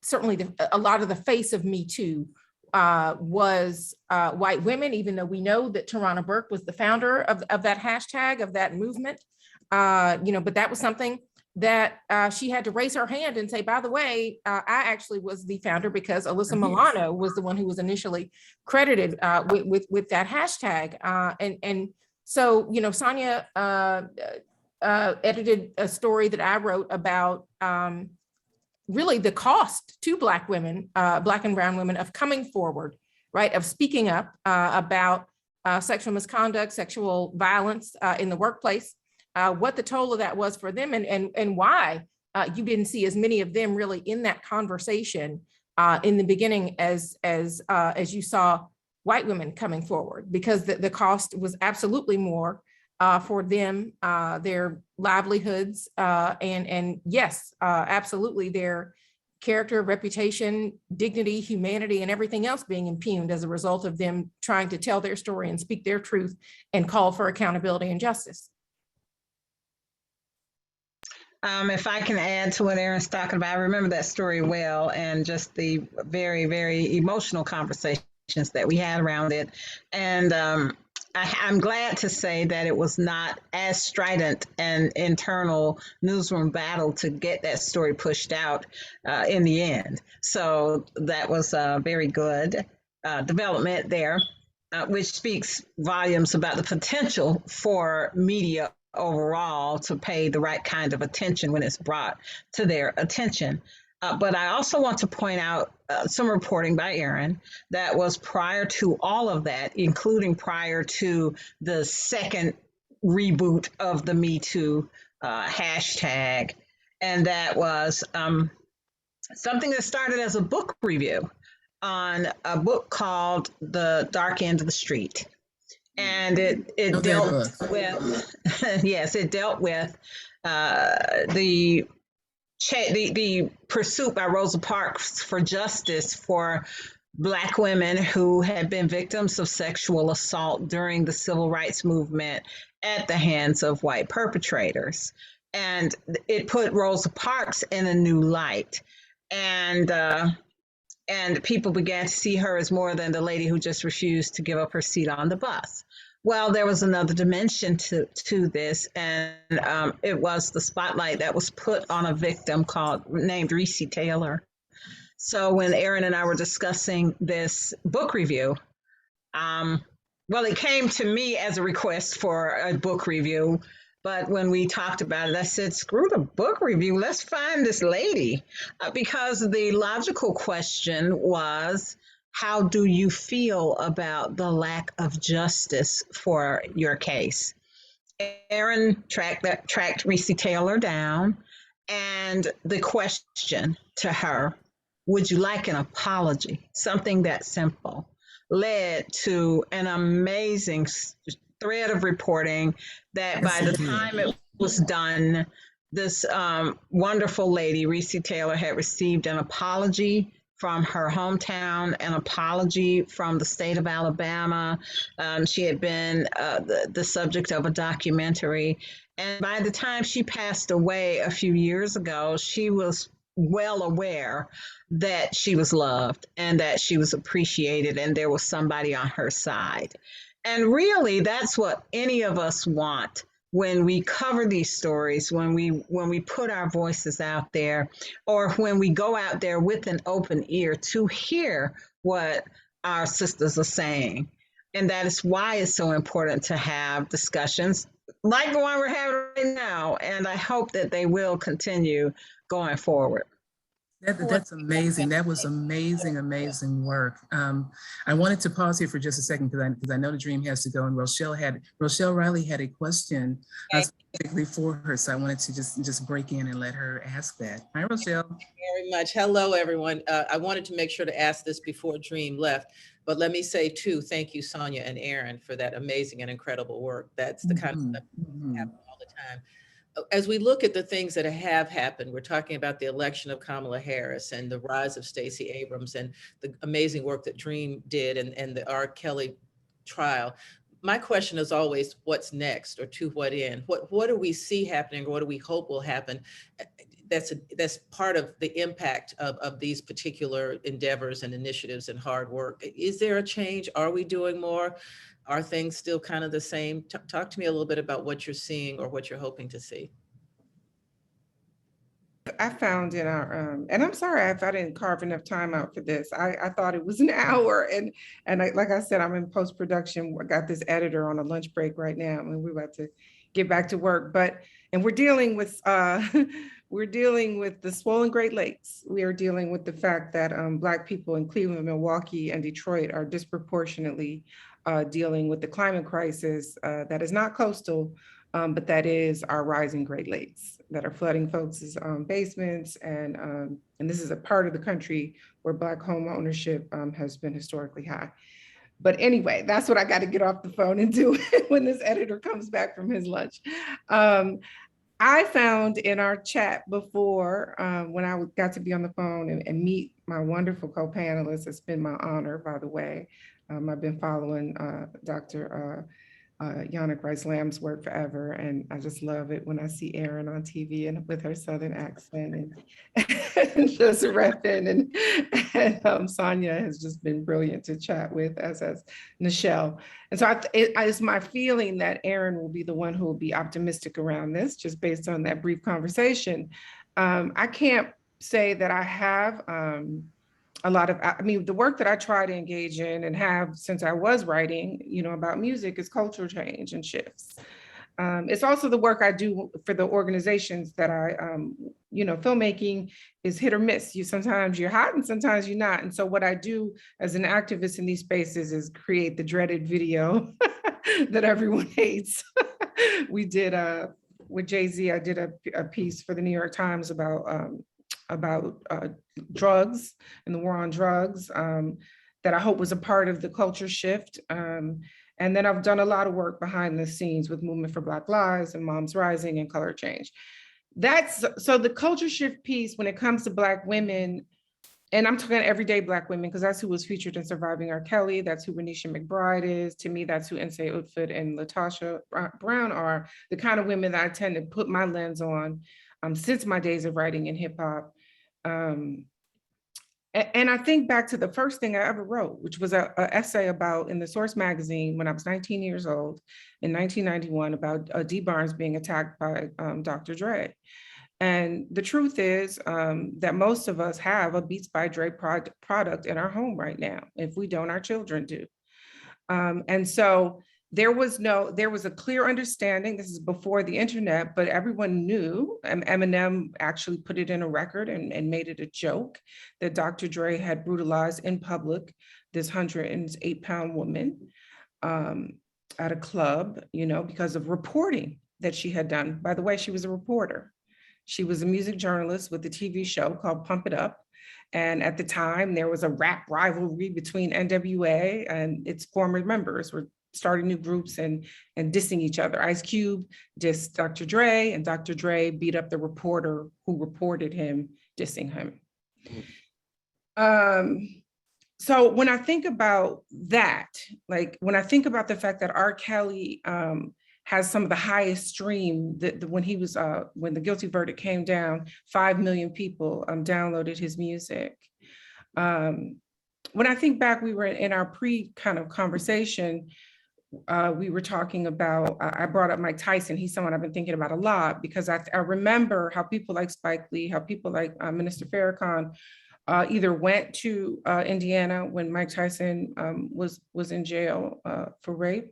certainly a lot of the face of Me Too was white women, even though we know that Tarana Burke was the founder of that hashtag, of that movement, but that was something that she had to raise her hand and say, by the way, I actually was the founder because Alyssa Milano was the one who was initially credited with that hashtag. And so, Sonia edited a story that I wrote about really the cost to Black women, Black and brown women, of coming forward, right, of speaking up about sexual misconduct, sexual violence in the workplace, what the toll of that was for them, and why you didn't see as many of them really in that conversation in the beginning as you saw white women coming forward, because the cost was absolutely more for them, their livelihoods, and yes, absolutely their character, reputation, dignity, humanity, and everything else being impugned as a result of them trying to tell their story and speak their truth and call for accountability and justice. If I can add to what Erin's talking about, I remember that story well, and just the very, very emotional conversations that we had around it. And I'm glad to say that it was not as strident an internal newsroom battle to get that story pushed out in the end. So that was a very good development there, which speaks volumes about the potential for media overall to pay the right kind of attention when it's brought to their attention. But I also want to point out some reporting by Erin that was prior to all of that, including prior to the second reboot of the Me Too hashtag. And that was something that started as a book review on a book called The Dark End of the Street. And it dealt with, yes, it dealt with the pursuit by Rosa Parks for justice for Black women who had been victims of sexual assault during the civil rights movement at the hands of white perpetrators. And it put Rosa Parks in a new light. And people began to see her as more than the lady who just refused to give up her seat on the bus. Well, there was another dimension to this, and it was the spotlight that was put on a victim named Recy Taylor. So when Erin and I were discussing this book review, well, it came to me as a request for a book review, but when we talked about it, I said, screw the book review, let's find this lady, because the logical question was, how do you feel about the lack of justice for your case? Erin tracked Recy Taylor down, and the question to her, would you like an apology? Something that simple, led to an amazing thread of reporting that by the time it was done, this wonderful lady, Recy Taylor, had received an apology from her hometown, an apology from the state of Alabama. She had been the subject of a documentary. And by the time she passed away a few years ago, she was well aware that she was loved and that she was appreciated and there was somebody on her side. And really, that's what any of us want when we cover these stories, when we put our voices out there, or when we go out there with an open ear to hear what our sisters are saying. And that is why it's so important to have discussions like the one we're having right now. And I hope that they will continue going forward. That's amazing. That was amazing, amazing work. I wanted to pause here for just a second because I know the dream has to go, and Rochelle Riley had a question specifically for her, so I wanted to just break in and let her ask that. Hi, Rochelle. Thank you very much. Hello, everyone. I wanted to make sure to ask this before Dream left, but let me say too, thank you, Sonia and Aaron, for that amazing and incredible work. That's the kind of stuff that happens all the time. As we look at the things that have happened, we're talking about the election of Kamala Harris and the rise of Stacey Abrams and the amazing work that Dream did and the R. Kelly trial. My question is always, what's next, or to what end? What do we see happening, or what do we hope will happen? That's part of the impact of these particular endeavors and initiatives and hard work. Is there a change? Are we doing more? Are things still kind of the same? Talk to me a little bit about what you're seeing or what you're hoping to see. I found in our, and I'm sorry if I didn't carve enough time out for this. I thought it was an hour, and like I said, I'm in post-production. I got this editor on a lunch break right now, and we're about to get back to work. And we're dealing with the swollen Great Lakes. We are dealing with the fact that Black people in Cleveland, Milwaukee, and Detroit are disproportionately dealing with the climate crisis that is not coastal, but that is our rising Great Lakes that are flooding folks' basements. And this is a part of the country where Black home ownership has been historically high. But anyway, that's what I got to get off the phone and do when this editor comes back from his lunch. I found in our chat before, when I got to be on the phone and meet my wonderful co-panelists, it's been my honor, by the way. I've been following Dr. Yannick Rice-Lamb's work forever, and I just love it when I see Erin on TV and with her Southern accent and just repping, and Sonia has just been brilliant to chat with, as has Nichelle. And so it's my feeling that Erin will be the one who will be optimistic around this, just based on that brief conversation. I can't say that I have a lot of, the work that I try to engage in and have since I was writing, about music is cultural change and shifts. It's also the work I do for the organizations that I, filmmaking is hit or miss. Sometimes you're hot and sometimes you're not. And so what I do as an activist in these spaces is create the dreaded video that everyone hates. We did, with Jay-Z, I did a piece for the New York Times about drugs and the war on drugs that I hope was a part of the culture shift. And then I've done a lot of work behind the scenes with Movement for Black Lives and Moms Rising and Color Change. So the culture shift piece when it comes to Black women, and I'm talking everyday Black women, because that's who was featured in Surviving R. Kelly, that's who Renisha McBride is. To me, that's who Nsé Utford and Latasha Brown are, the kind of women that I tend to put my lens on since my days of writing in hip hop. And I think back to the first thing I ever wrote, which was an essay about in the Source magazine when I was 19 years old in 1991 about Dee Barnes being attacked by Dr. Dre. And the truth is that most of us have a Beats by Dre product in our home right now. If we don't, our children do. And so there was a clear understanding, this is before the internet, but everyone knew, and Eminem actually put it in a record and made it a joke, that Dr. Dre had brutalized in public this 108-pound woman at a club, because of reporting that she had done. By the way, she was a reporter. She was a music journalist with a TV show called Pump It Up. And at the time, there was a rap rivalry between NWA and its former members were starting new groups and dissing each other. Ice Cube dissed Dr. Dre, and Dr. Dre beat up the reporter who reported him dissing him. So when I think about that, like when I think about the fact that R. Kelly has some of the highest stream, that when he was when the guilty verdict came down, 5 million people downloaded his music. When I think back, we were in our kind of conversation. We were talking about, I brought up Mike Tyson. He's someone I've been thinking about a lot because I remember how people like Spike Lee, how people like Minister Farrakhan either went to Indiana when Mike Tyson was in jail for rape,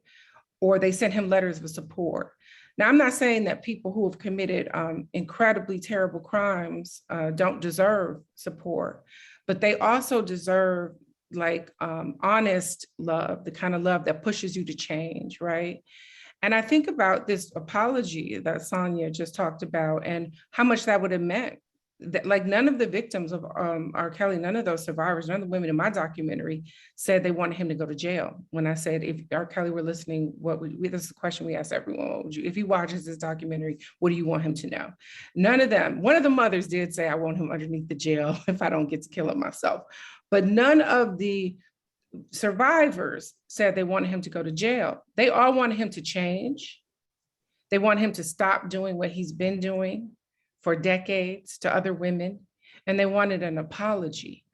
or they sent him letters of support. Now, I'm not saying that people who have committed incredibly terrible crimes don't deserve support, but they also deserve like honest love, the kind of love that pushes you to change, right? And I think about this apology that Sonia just talked about and how much that would have meant. That, like, none of the victims of R. Kelly, none of those survivors, none of the women in my documentary said they wanted him to go to jail. When I said, if R. Kelly were listening, this is a question we asked everyone, what would you, if he watches this documentary, what do you want him to know? None of them. One of the mothers did say, I want him underneath the jail if I don't get to kill him myself. But none of the survivors said they wanted him to go to jail. They all wanted him to change. They want him to stop doing what he's been doing for decades to other women, and they wanted an apology.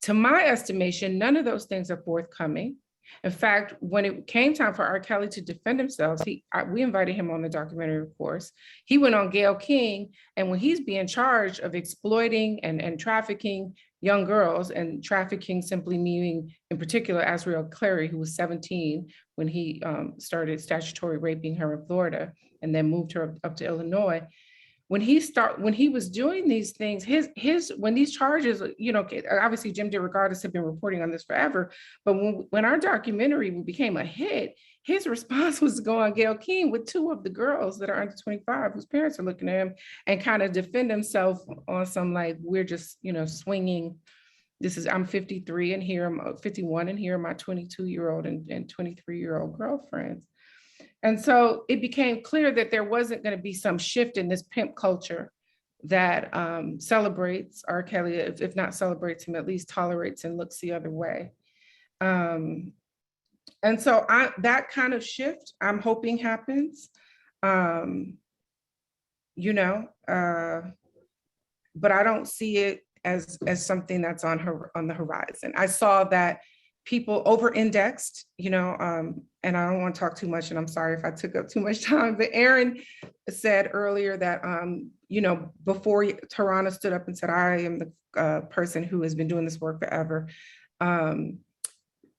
To my estimation, none of those things are forthcoming. In fact, when it came time for R. Kelly to defend himself, we invited him on the documentary, of course. He went on Gayle King, and when he's being charged of exploiting and trafficking young girls, and trafficking simply meaning, in particular, Azriel Clary, who was 17 when he started statutory raping her in Florida, and then moved her up to Illinois. When he was doing these things, when these charges, you know, obviously Jim DeRogatis had been reporting on this forever, but when our documentary became a hit, his response was to go on Gayle King with 2 of the girls that are under 25, whose parents are looking at him, and kind of defend himself on some, like, we're just, you know, swinging. I'm 53 and here, I'm 51 and here are my 22-year-old and 23-year-old girlfriends. And so it became clear that there wasn't going to be some shift in this pimp culture that celebrates R. Kelly, if not celebrates him, at least tolerates and looks the other way. And so that kind of shift, I'm hoping happens, you know, but I don't see it as something that's on the horizon. I saw that people over-indexed, you know, and I don't want to talk too much, and I'm sorry if I took up too much time, but Aaron said earlier that, you know, before Tarana stood up and said, I am the person who has been doing this work forever.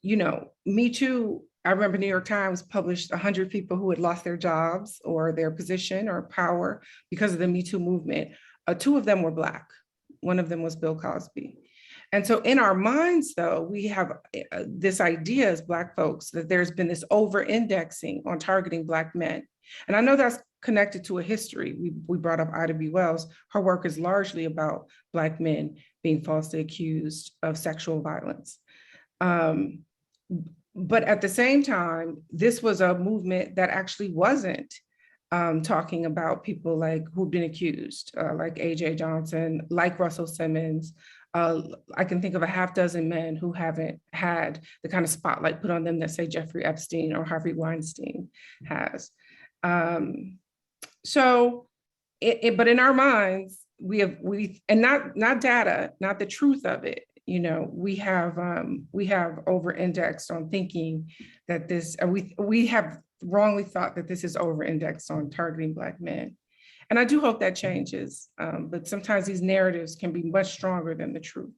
You know, Me Too, I remember New York Times published 100 people who had lost their jobs or their position or power because of the Me Too movement. 2 of them were Black. One of them was Bill Cosby. And so in our minds, though, we have this idea as Black folks that there's been this over-indexing on targeting Black men. And I know that's connected to a history. We brought up Ida B. Wells. Her work is largely about Black men being falsely accused of sexual violence. But at the same time, this was a movement that actually wasn't talking about people like who've been accused, like A.J. Johnson, like Russell Simmons. I can think of a half dozen men who haven't had the kind of spotlight put on them that, say, Jeffrey Epstein or Harvey Weinstein has. So, but in our minds, and not data, not the truth of it. You know, we have over-indexed on thinking that we have wrongly thought that this is over-indexed on targeting Black men. And I do hope that changes, but sometimes these narratives can be much stronger than the truth.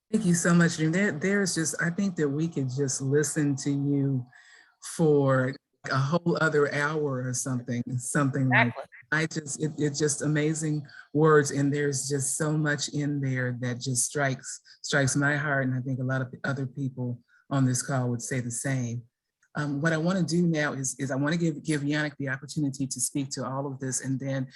Thank you so much, Jim. There's just, I think that we could just listen to you for a whole other hour or something exactly. Like that. It's just amazing words, and there's just so much in there that just strikes my heart, and I think a lot of other people on this call would say the same. What I want to do now is I want to give Yannick the opportunity to speak to all of this, and then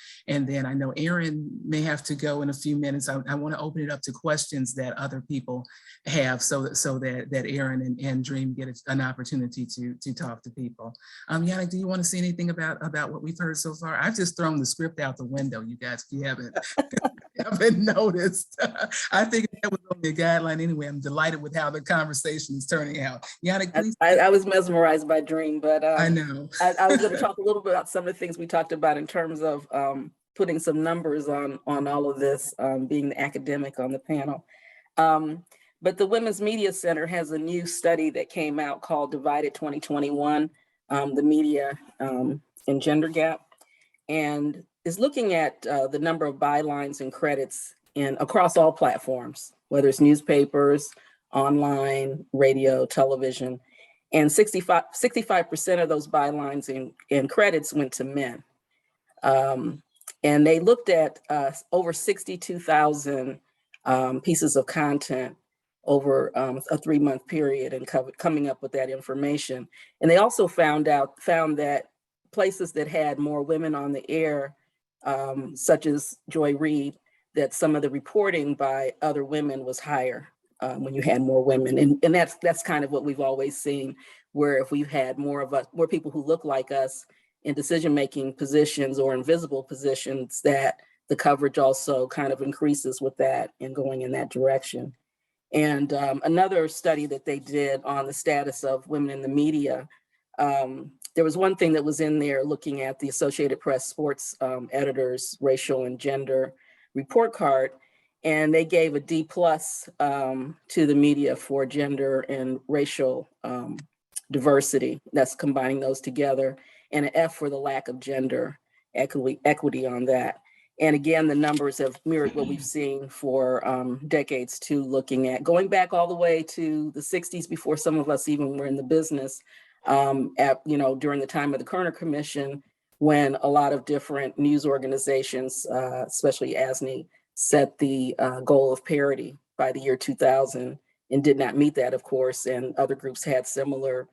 I know Aaron may have to go in a few minutes. I want to open it up to questions that other people have, so that Aaron and Dream get an opportunity to talk to people. Yannick, do you want to say anything about what we've heard so far? I've just thrown the script out the window, you guys, if you haven't noticed. I think that was only a guideline anyway. I'm delighted with how the conversation is turning out. Yannick, please. I was mesmerized by Dream, but I know. I was going to talk a little bit about some of the things we talked about in terms of putting some numbers on all of this, being the academic on the panel. But the Women's Media Center has a new study that came out called Divided 2021, the media and gender gap, and is looking at the number of bylines and credits across all platforms, whether it's newspapers, online, radio, television, and 65% of those bylines and credits went to men. And they looked at over 62,000 pieces of content over a 3-month period and coming up with that information. And they also found that places that had more women on the air, such as Joy Reid, that some of the reporting by other women was higher when you had more women. And that's kind of what we've always seen, where if we've had more people who look like us in decision-making positions or invisible positions, that the coverage also kind of increases with that and going in that direction. And another study that they did on the status of women in the media, there was one thing that was in there looking at the Associated Press sports editors' racial and gender report card, and they gave a D+ to the media for gender and racial diversity. That's combining those together, and an F for the lack of gender equity on that. And again, the numbers have mirrored what we've seen for decades too, looking at going back all the way to the 60s before some of us even were in the business, during the time of the Kerner Commission, when a lot of different news organizations, especially ASNI, set the goal of parity by the year 2000 and did not meet that, of course, and other groups had similar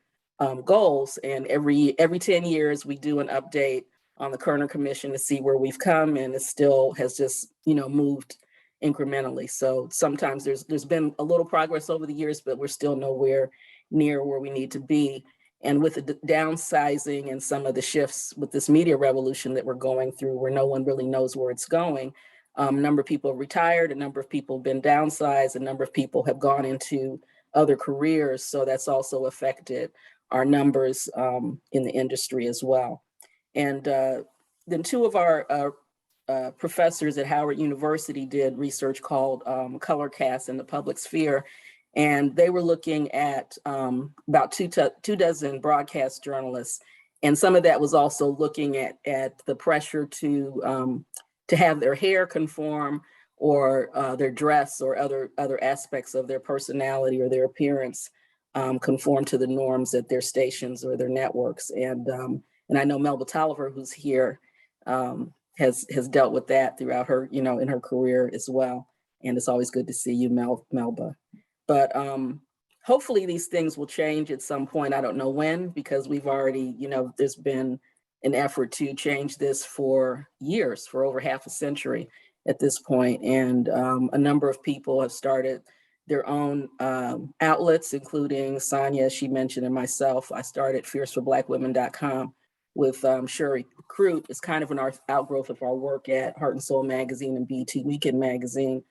goals. And every 10 years, we do an update on the Kerner Commission to see where we've come, and it still has just, moved incrementally. So sometimes there's been a little progress over the years, but we're still nowhere near where we need to be. And with the downsizing and some of the shifts with this media revolution that we're going through, where no one really knows where it's going, a number of people have retired, a number of people have been downsized, a number of people have gone into other careers. So that's also affected our numbers in the industry as well. And then two of our professors at Howard University did research called Color Cast in the Public Sphere. And they were looking at about two dozen broadcast journalists. And some of that was also looking at the pressure to have their hair conform, or their dress, or other aspects of their personality or their appearance conform to the norms at their stations or their networks. And I know Melba Tolliver, who's here, has dealt with that throughout her, in her career as well. And it's always good to see you, Melba. But hopefully these things will change at some point. I don't know when, because we've already, there's been an effort to change this for years, for over half a century at this point. And a number of people have started their own outlets, including Sonia, she mentioned, and myself. I started Fierceforblackwomen.com with Shuri Crute. It's kind of an outgrowth of our work at Heart and Soul Magazine and BET Weekend Magazine,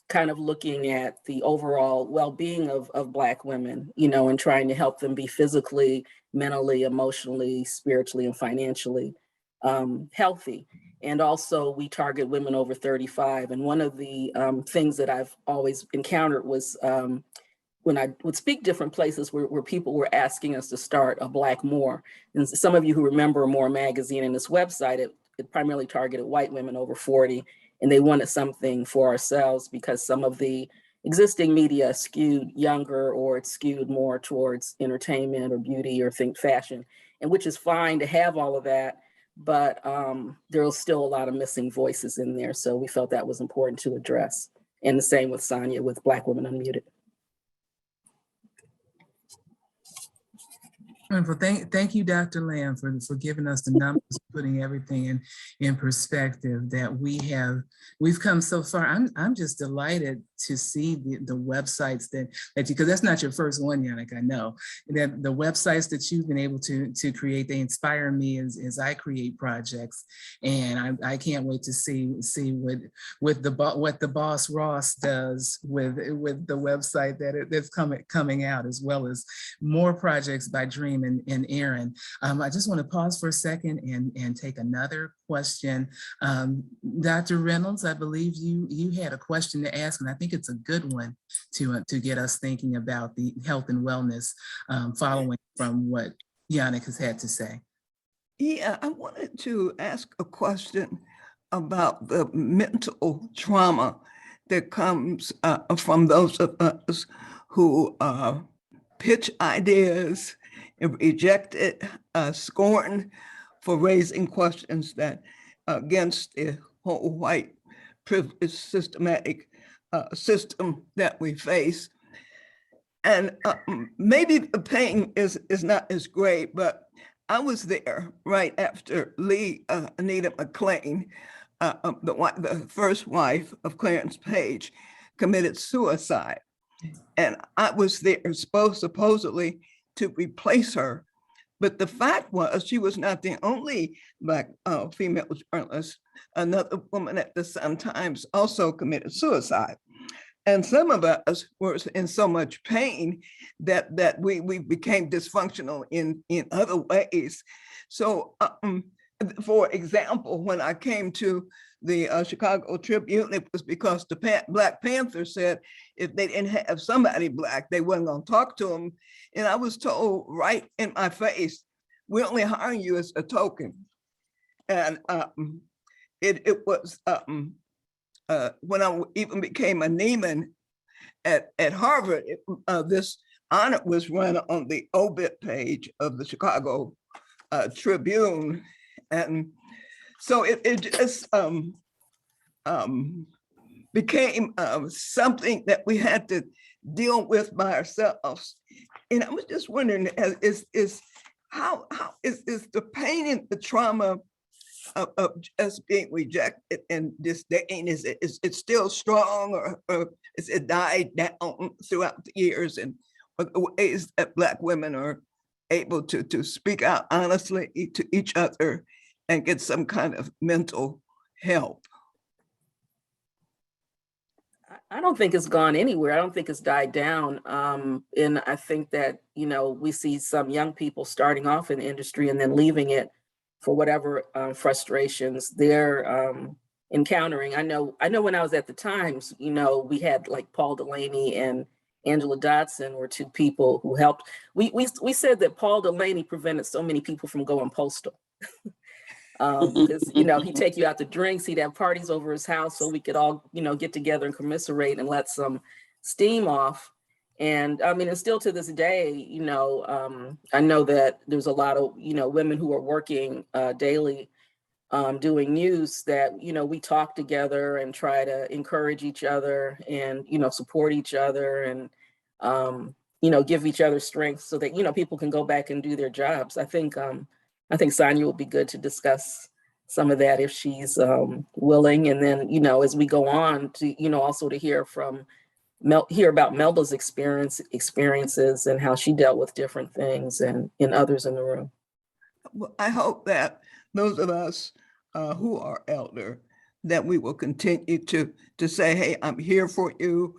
kind of looking at the overall well-being of Black women, and trying to help them be physically, mentally, emotionally, spiritually, and financially healthy. And also we target women over 35. And one of the things that I've always encountered was when I would speak different places where people were asking us to start a Black More. And some of you who remember More Magazine and this website, it primarily targeted white women over 40. And they wanted something for ourselves because some of the existing media skewed younger, or it skewed more towards entertainment or beauty or fashion, and which is fine to have all of that, but there's still a lot of missing voices in there. So we felt that was important to address. And the same with Sonia with Black Women Unmuted. Wonderful. Thank you, Dr. Lamb, for giving us the numbers, putting everything in perspective that we've come so far. I'm just delighted to see the websites that because that's not your first one, Yannick, I know. That the websites that you've been able to create, they inspire me as I create projects. And I can't wait to see what the boss Ross does with the website that's coming out, as well as more projects by Dream and Aaron. I just want to pause for a second and take another question. Dr. Reynolds, I believe you had a question to ask, and I think it's a good one to get us thinking about the health and wellness following from what Yannick has had to say. Yeah, I wanted to ask a question about the mental trauma that comes from those of us who pitch ideas and rejected, scorned for raising questions that against the whole white privilege systematic system that we face. And maybe the pain is not as great, but I was there right after Anita McLean, the first wife of Clarence Page, committed suicide. And I was there supposedly to replace her. But the fact was she was not the only Black female journalist. Another woman at the Sun-Times also committed suicide. And some of us were in so much pain that we became dysfunctional in other ways. So for example, when I came to the Chicago Tribune, it was because the Black Panthers said if they didn't have somebody Black, they weren't going to talk to them. And I was told right in my face, we're only hiring you as a token. And it was when I even became a Neiman at Harvard, this honor was run on the obit page of the Chicago Tribune. And so it just became something that we had to deal with by ourselves. And I was just wondering, how is the pain and the trauma of just being rejected and disdain, is it still strong, or is it died down throughout the years, and ways that Black women are able to speak out honestly to each other and get some kind of mental help? I don't think it's gone anywhere. I don't think it's died down. And I think that, we see some young people starting off in the industry and then leaving it for whatever frustrations they're encountering. I know when I was at the Times, we had like Paul Delaney and Angela Dodson were two people who helped. We said that Paul Delaney prevented so many people from going postal. Because he'd take you out to drinks, he'd have parties over his house so we could all get together and commiserate and let some steam off. And I mean, and still to this day, I know that there's a lot of women who are working daily doing news that we talk together and try to encourage each other and support each other and give each other strength so that people can go back and do their jobs. I think Sonia would be good to discuss some of that if she's willing. And then, as we go on to, also to hear about Melba's experiences and how she dealt with different things and others in the room. Well, I hope that those of us who are elder, that we will continue to say, hey, I'm here for you,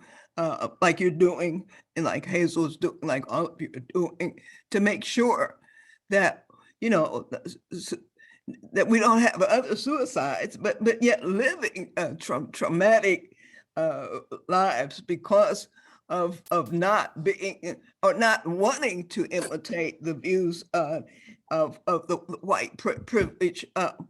like you're doing, and like Hazel's doing, like all of you are doing, to make sure that that we don't have other suicides, but yet living traumatic lives because of not being or not wanting to imitate the views of the white privileged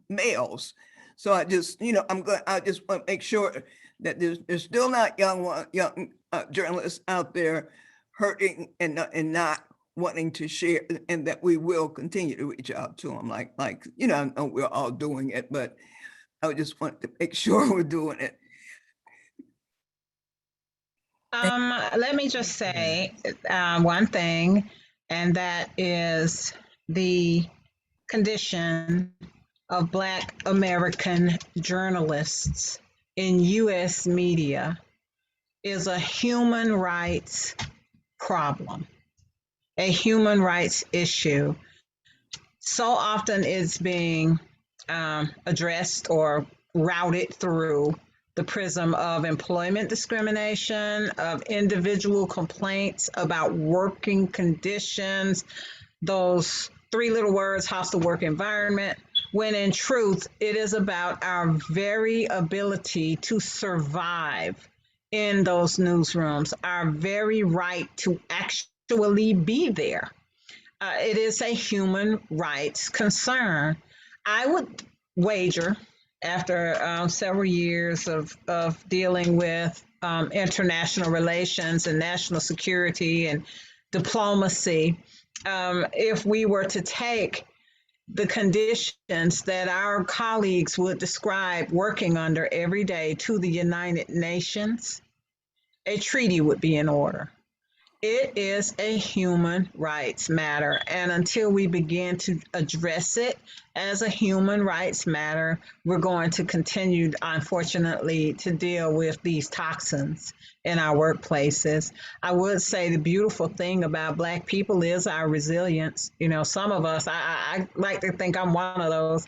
males. So I just I just want to make sure that there's still not young journalists out there hurting and not wanting to share, and that we will continue to reach out to them. Like I know we're all doing it, but I just want to make sure we're doing it. Let me just say one thing. and that is the condition of Black American journalists in U.S. media is a human rights problem, a human rights issue. So often it's being addressed or routed through the prism of employment discrimination, of individual complaints about working conditions, those three little words, hostile work environment, when in truth, it is about our very ability to survive in those newsrooms, our very right to actually be there. It is a human rights concern. I would wager, after several years of dealing with international relations and national security and diplomacy, if we were to take the conditions that our colleagues would describe working under every day to the United Nations, a treaty would be in order. It is a human rights matter, and until we begin to address it as a human rights matter, we're going to continue, unfortunately, to deal with these toxins in our workplaces. I would say the beautiful thing about Black people is our resilience. You know, some of us, I like to think I'm one of those,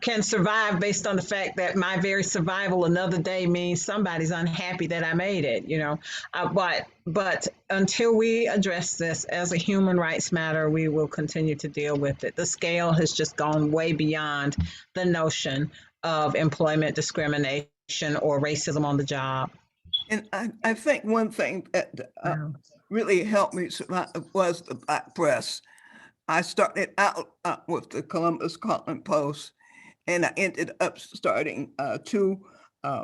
can survive based on the fact that my very survival another day means somebody's unhappy that I made it, you know. But until we address this as a human rights matter, we will continue to deal with it. The scale has just gone way beyond the notion of employment discrimination or racism on the job. And I think one thing that really helped me survive was the Black press. I started out with the Columbus Calling Post, and I ended up starting two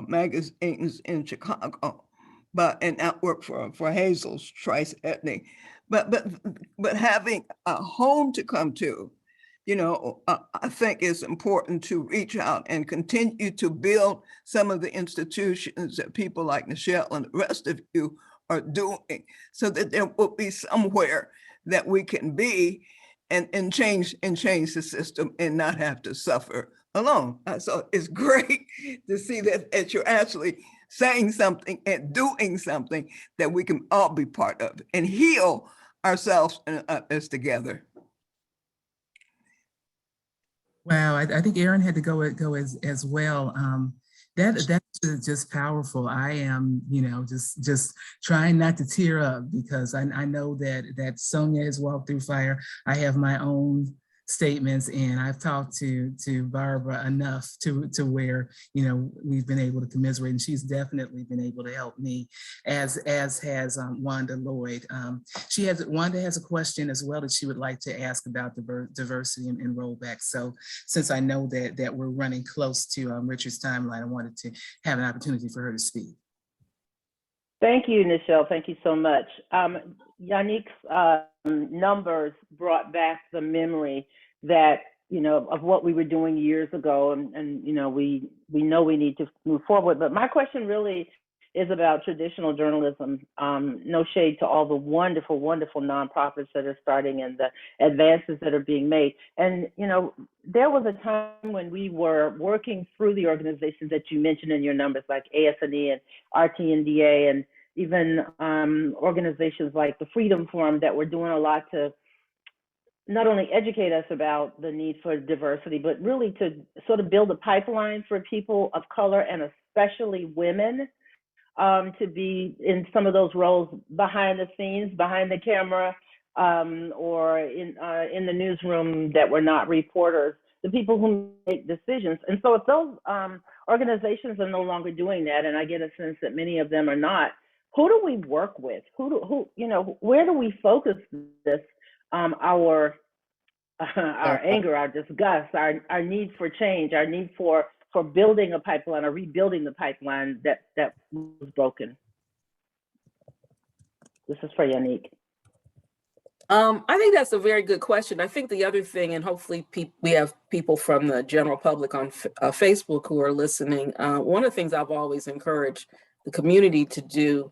magazines in Chicago, and I worked for Hazel's Trice Ethnic. But having a home to come to, you know, I think it's important to reach out and continue to build some of the institutions that people like Nichelle and the rest of you are doing, so that there will be somewhere that we can be and change the system and not have to suffer alone. So it's great to see that you're actually saying something and doing something that we can all be part of and heal ourselves and us together. Wow, I think Aaron had to go as well. That's just powerful. I am, you know, just trying not to tear up, because I know that Sonia has walked through fire. I have my own statements, and I've talked to Barbara enough to where, you know, we've been able to commiserate, and she's definitely been able to help me, as has Wanda Lloyd. Wanda has a question as well that she would like to ask about diversity and rollback. So since I know that we're running close to Richard's timeline, I wanted to have an opportunity for her to speak. Thank you, Nichelle. Thank you so much. Yannick's numbers brought back the memory that, you know, of what we were doing years ago, and you know, we know we need to move forward. But my question really is about traditional journalism. No shade to all the wonderful, wonderful nonprofits that are starting and the advances that are being made. And, you know, there was a time when we were working through the organizations that you mentioned in your numbers, like ASNE and RTNDA, and even organizations like the Freedom Forum, that were doing a lot to not only educate us about the need for diversity, but really to sort of build a pipeline for people of color, and especially women, to be in some of those roles behind the scenes, behind the camera, or in the newsroom, that were not reporters, the people who make decisions. And so if those organizations are no longer doing that, and I get a sense that many of them are not, who do we work with? Who you know, where do we focus this, our anger, our disgust, our need for change, our need for building a pipeline or rebuilding the pipeline that was broken? This is for Yannick. I think that's a very good question. I think the other thing, and hopefully we have people from the general public on Facebook who are listening. One of the things I've always encouraged the community to do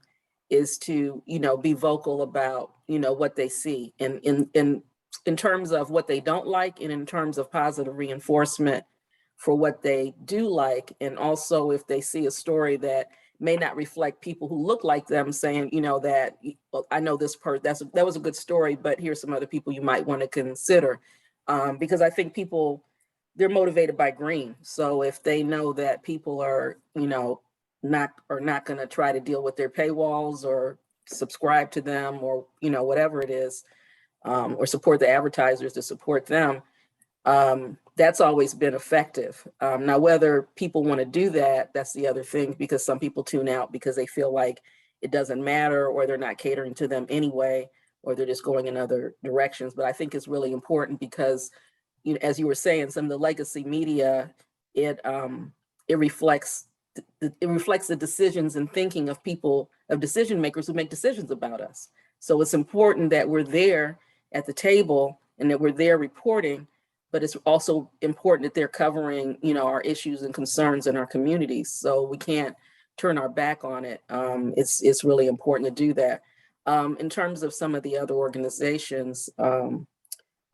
is to, be vocal about, what they see in terms of what they don't like and in terms of positive reinforcement for what they do like. And also if they see a story that may not reflect people who look like them, saying, that, well, I know this person, that was a good story, but here's some other people you might want to consider. Because I think people, they're motivated by green. So if they know that people are, not going to try to deal with their paywalls or subscribe to them or, whatever it is, or support the advertisers to support them, that's always been effective. Now, whether people want to do that, that's the other thing, because some people tune out because they feel like it doesn't matter, or they're not catering to them anyway, or they're just going in other directions. But I think it's really important because, as you were saying, some of the legacy media, it reflects the decisions and thinking of people, of decision makers who make decisions about us. So it's important that we're there at the table and that we're there reporting, but it's also important that they're covering, our issues and concerns in our communities. So we can't turn our back on it. It's really important to do that. In terms of some of the other organizations, I'm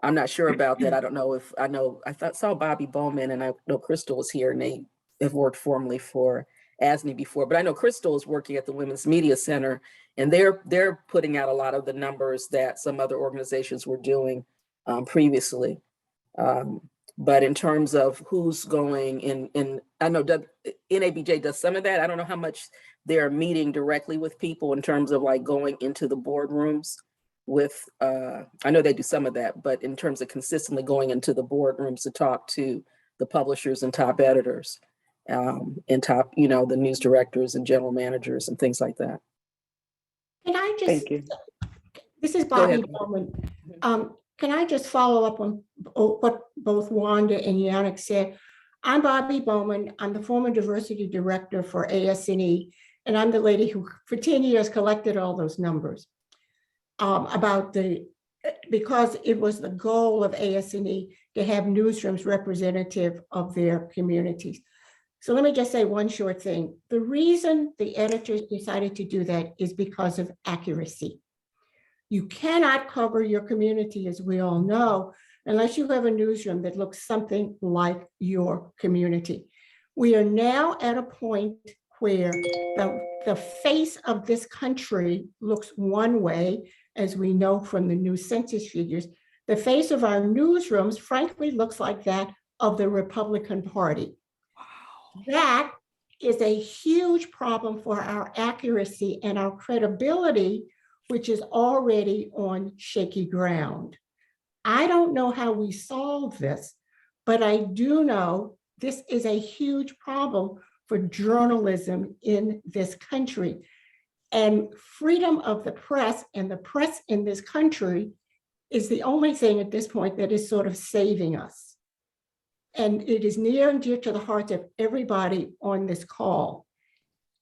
not sure about that. I don't know if I saw Bobby Bowman, and I know Crystal was here, and they have worked formally for ASNI before, but I know Crystal is working at the Women's Media Center, and they're putting out a lot of the numbers that some other organizations were doing previously. But in terms of who's going in, I know NABJ does some of that. I don't know how much they're meeting directly with people in terms of like going into the boardrooms with, I know they do some of that, but in terms of consistently going into the boardrooms to talk to the publishers and top editors, and top, the news directors and general managers and things like that. Can I just, Thank you. This is Bobby Bowman. Can I just follow up on what both Wanda and Yannick said? I'm Bobby Bowman. I'm the former diversity director for ASNE, and I'm the lady who for 10 years collected all those numbers because it was the goal of ASNE to have newsrooms representative of their communities. So let me just say one short thing. The reason the editors decided to do that is because of accuracy. You cannot cover your community, as we all know, unless you have a newsroom that looks something like your community. We are now at a point where the face of this country looks one way, as we know from the new census figures. The face of our newsrooms, frankly, looks like that of the Republican Party. That is a huge problem for our accuracy and our credibility, which is already on shaky ground. I don't know how we solve this, but I do know this is a huge problem for journalism in this country. And freedom of the press and the press in this country is the only thing at this point that is sort of saving us. And it is near and dear to the hearts of everybody on this call.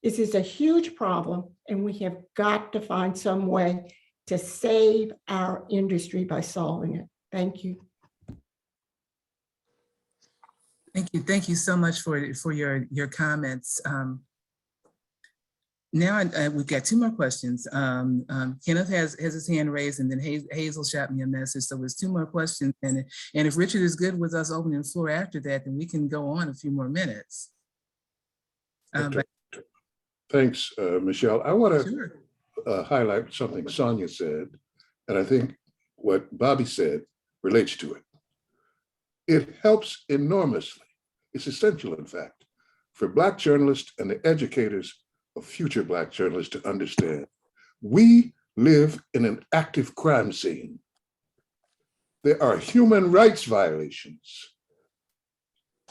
This is a huge problem, and we have got to find some way to save our industry by solving it. Thank you. Thank you. Thank you so much for your comments. Now we've got two more questions. Kenneth has his hand raised, and then Hazel shot me a message. So there's two more questions. And if Richard is good with us opening the floor after that, then we can go on a few more minutes. Okay. Thanks, Michelle. I want to highlight something Sonia said, and I think what Bobby said relates to it. It helps enormously. It's essential, in fact, for Black journalists and the educators of future Black journalists to understand. We live in an active crime scene. There are human rights violations.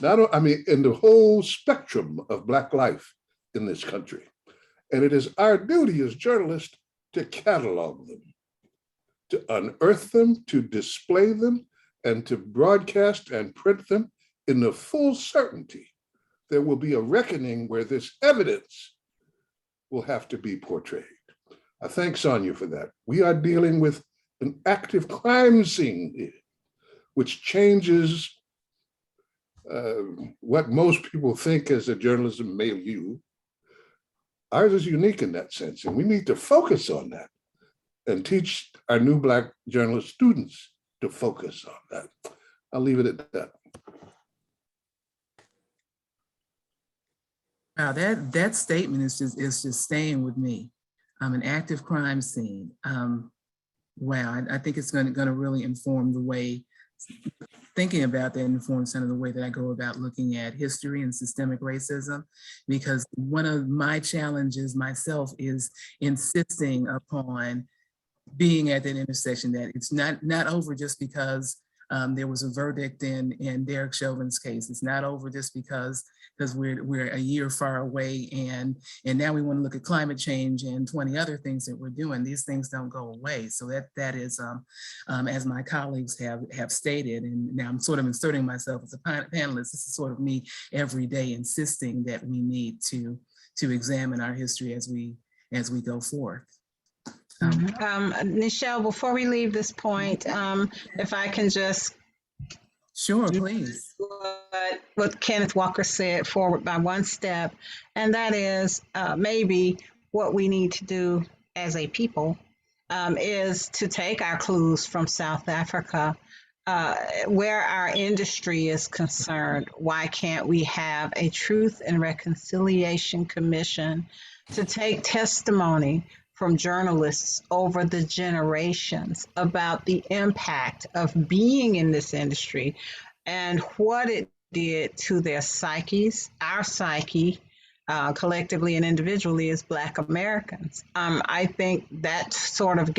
In the whole spectrum of Black life in this country. And it is our duty as journalists to catalog them, to unearth them, to display them, and to broadcast and print them in the full certainty there will be a reckoning where this evidence will have to be portrayed. I thank Sonia for that. We are dealing with an active crime scene here, which changes what most people think as a journalism milieu. Ours is unique in that sense, and we need to focus on that and teach our new Black journalist students to focus on that. I'll leave it at that. Wow, that statement is just staying with me. An active crime scene. Wow, I think it's going to really inform the way, thinking about that informs some of the way that I go about looking at history and systemic racism, because one of my challenges myself is insisting upon being at that intersection, that it's not over just because there was a verdict in Derek Chauvin's case. It's not over just because we're a year far away and now we want to look at climate change and 20 other things that we're doing. These things don't go away. So that is, as my colleagues have stated, and now I'm sort of inserting myself as a panelist, this is sort of me every day insisting that we need to examine our history as we go forth. Nichelle, before we leave this point, if I can just Sure, please. What Kenneth Walker said, forward by one step, and that is maybe what we need to do as a people is to take our clues from South Africa. Where our industry is concerned, why can't we have a Truth and Reconciliation Commission to take testimony from journalists over the generations about the impact of being in this industry and what it did to their psyches, our psyche, collectively and individually as Black Americans. I think that sort of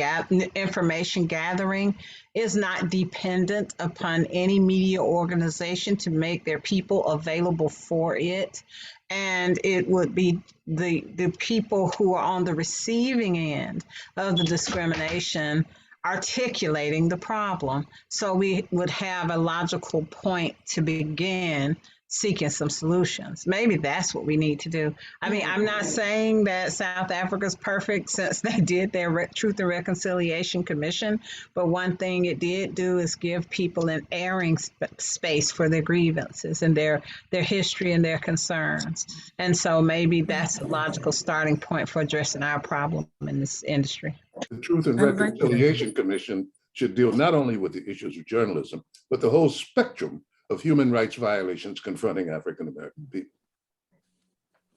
information gathering is not dependent upon any media organization to make their people available for it. And it would be the people who are on the receiving end of the discrimination articulating the problem. So we would have a logical point to begin seeking some solutions. Maybe that's what we need to do. I mean, I'm not saying that South Africa's perfect since they did their Truth and Reconciliation Commission, but one thing it did do is give people an airing space for their grievances and their history and their concerns. And so maybe that's a logical starting point for addressing our problem in this industry. The Truth and Reconciliation Commission should deal not only with the issues of journalism, but the whole spectrum of human rights violations confronting African American people.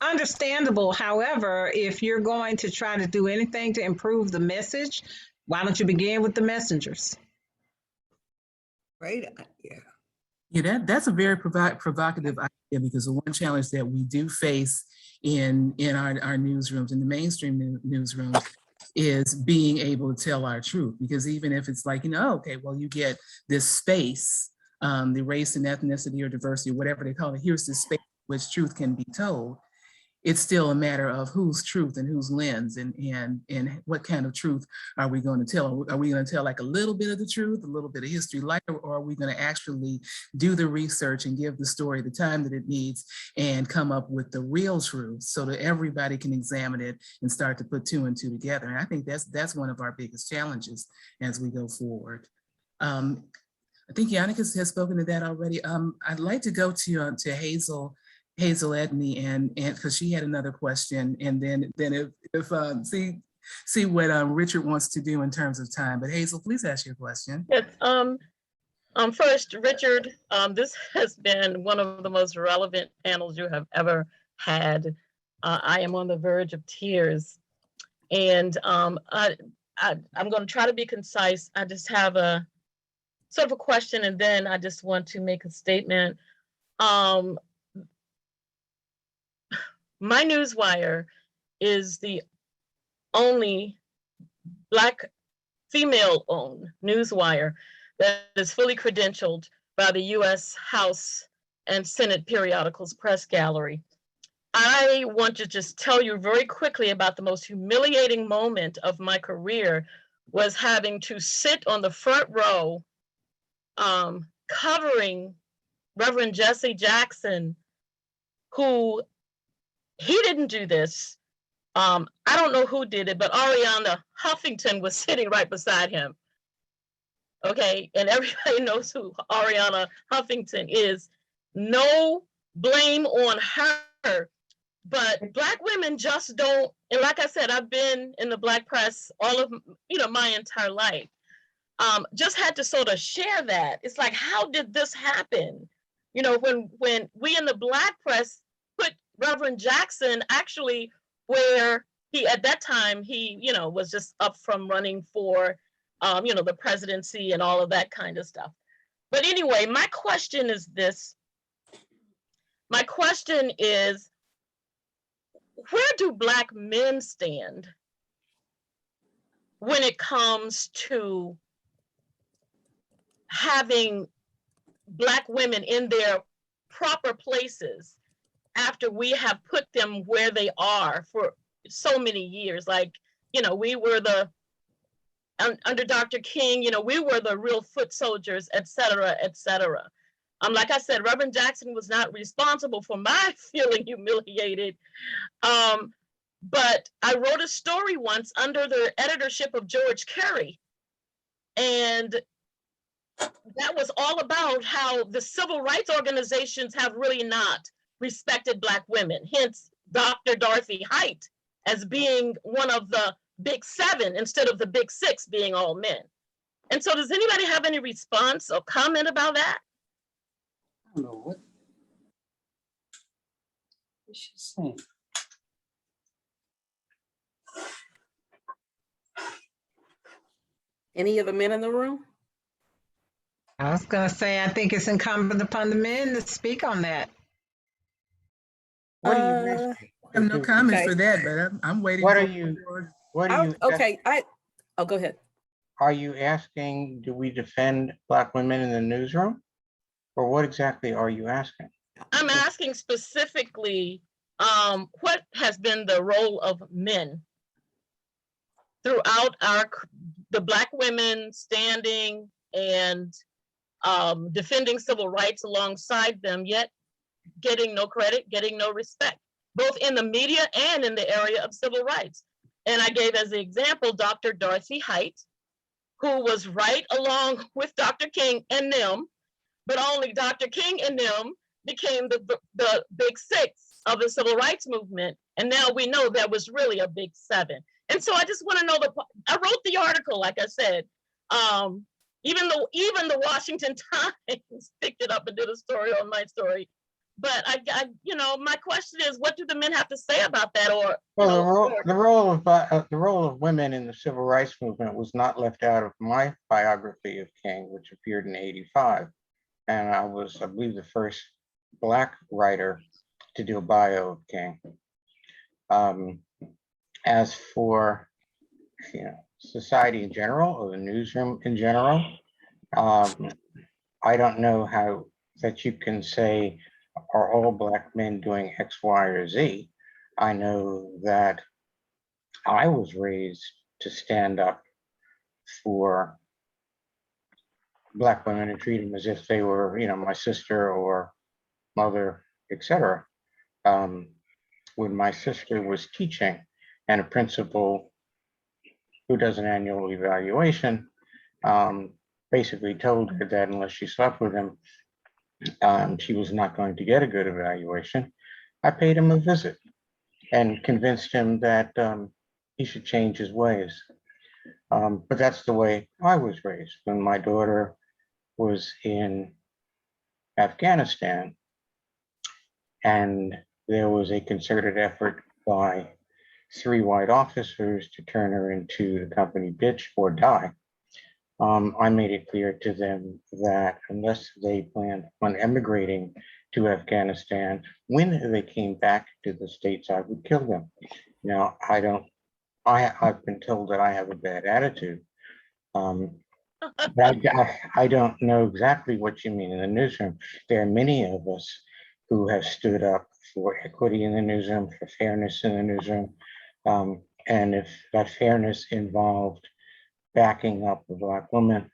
Understandable. However, if you're going to try to do anything to improve the message, why don't you begin with the messengers? Great idea. Yeah, that's a very provocative idea, because the one challenge that we do face in our newsrooms, in the mainstream newsrooms, is being able to tell our truth. Because even if it's like, okay, well, you get this space, the race and ethnicity or diversity, whatever they call it, here's the space in which truth can be told. It's still a matter of whose truth and whose lens and what kind of truth are we going to tell? Are we going to tell like a little bit of the truth, a little bit of history light, or are we going to actually do the research and give the story the time that it needs and come up with the real truth so that everybody can examine it and start to put two and two together? And I think that's one of our biggest challenges as we go forward. I think Yannick has spoken to that already. I'd like to go to Hazel Edney and because she had another question, and then if see what Richard wants to do in terms of time. But Hazel, please ask your question. Yes, first, Richard, this has been one of the most relevant panels you have ever had. I am on the verge of tears, and I'm going to try to be concise. I just have a sort of a question, and then I just want to make a statement. My Newswire is the only Black female-owned newswire that is fully credentialed by the U.S. House and Senate Periodicals Press Gallery. I want to just tell you very quickly about the most humiliating moment of my career was having to sit on the front row covering Reverend Jesse Jackson, who he didn't do this. I don't know who did it, but Ariana Huffington was sitting right beside him. Okay, and everybody knows who Ariana Huffington is. No blame on her, But Black women just don't, and like I said, I've been in the Black press all of, my entire life. Just had to sort of share that. It's like, how did this happen? When we in the Black press put Reverend Jackson actually where he, at that time, he, was just up from running for, the presidency and all of that kind of stuff. But anyway, my question is this. My question is, where do Black men stand when it comes to having Black women in their proper places after we have put them where they are for so many years? Like, we were under Dr. King, we were the real foot soldiers, et cetera, et cetera. Like I said, Reverend Jackson was not responsible for my feeling humiliated. But I wrote a story once under the editorship of George Carey. And that was all about how the civil rights organizations have really not respected Black women. Hence, Dr. Dorothy Height as being one of the big 7 instead of the big 6 being all men. And so does anybody have any response or comment about that? I don't know what she's saying. Any of the men in the room? I was going to say, I think it's incumbent upon the men to speak on that. What are you asking? I have no comment for that, but I'm waiting. What for are you? What are you? Okay, go ahead. Are you asking, do we defend Black women in the newsroom? Or what exactly are you asking? I'm asking specifically, what has been the role of men throughout the Black women standing and defending civil rights alongside them, yet getting no credit, getting no respect, both in the media and in the area of civil rights. And I gave as an example, Dr. Dorothy Height, who was right along with Dr. King and them, but only Dr. King and them became the big 6 of the civil rights movement. And now we know there was really a big 7. And so I just want to know I wrote the article, like I said, even the Washington Times picked it up and did a story on my story. But my question is, what do the men have to say about that? Or the role of women in the civil rights movement was not left out of my biography of King, which appeared in '85, and I was, I believe, the first Black writer to do a bio of King. As for society in general, or the newsroom in general, I don't know how that you can say, are all Black men doing X, Y, or Z? I know that I was raised to stand up for Black women and treat them as if they were, my sister or mother, etc. When my sister was teaching, and a principal who does an annual evaluation basically told her that unless she slept with him, she was not going to get a good evaluation. I paid him a visit and convinced him that he should change his ways. But that's the way I was raised. When my daughter was in Afghanistan, and there was a concerted effort by 3 white officers to turn her into the company bitch or die, I made it clear to them that unless they planned on emigrating to Afghanistan, when they came back to the States, I would kill them. Now, I've been told that I have a bad attitude. But I don't know exactly what you mean in the newsroom. There are many of us who have stood up for equity in the newsroom, for fairness in the newsroom. And if that fairness involved backing up the Black woman,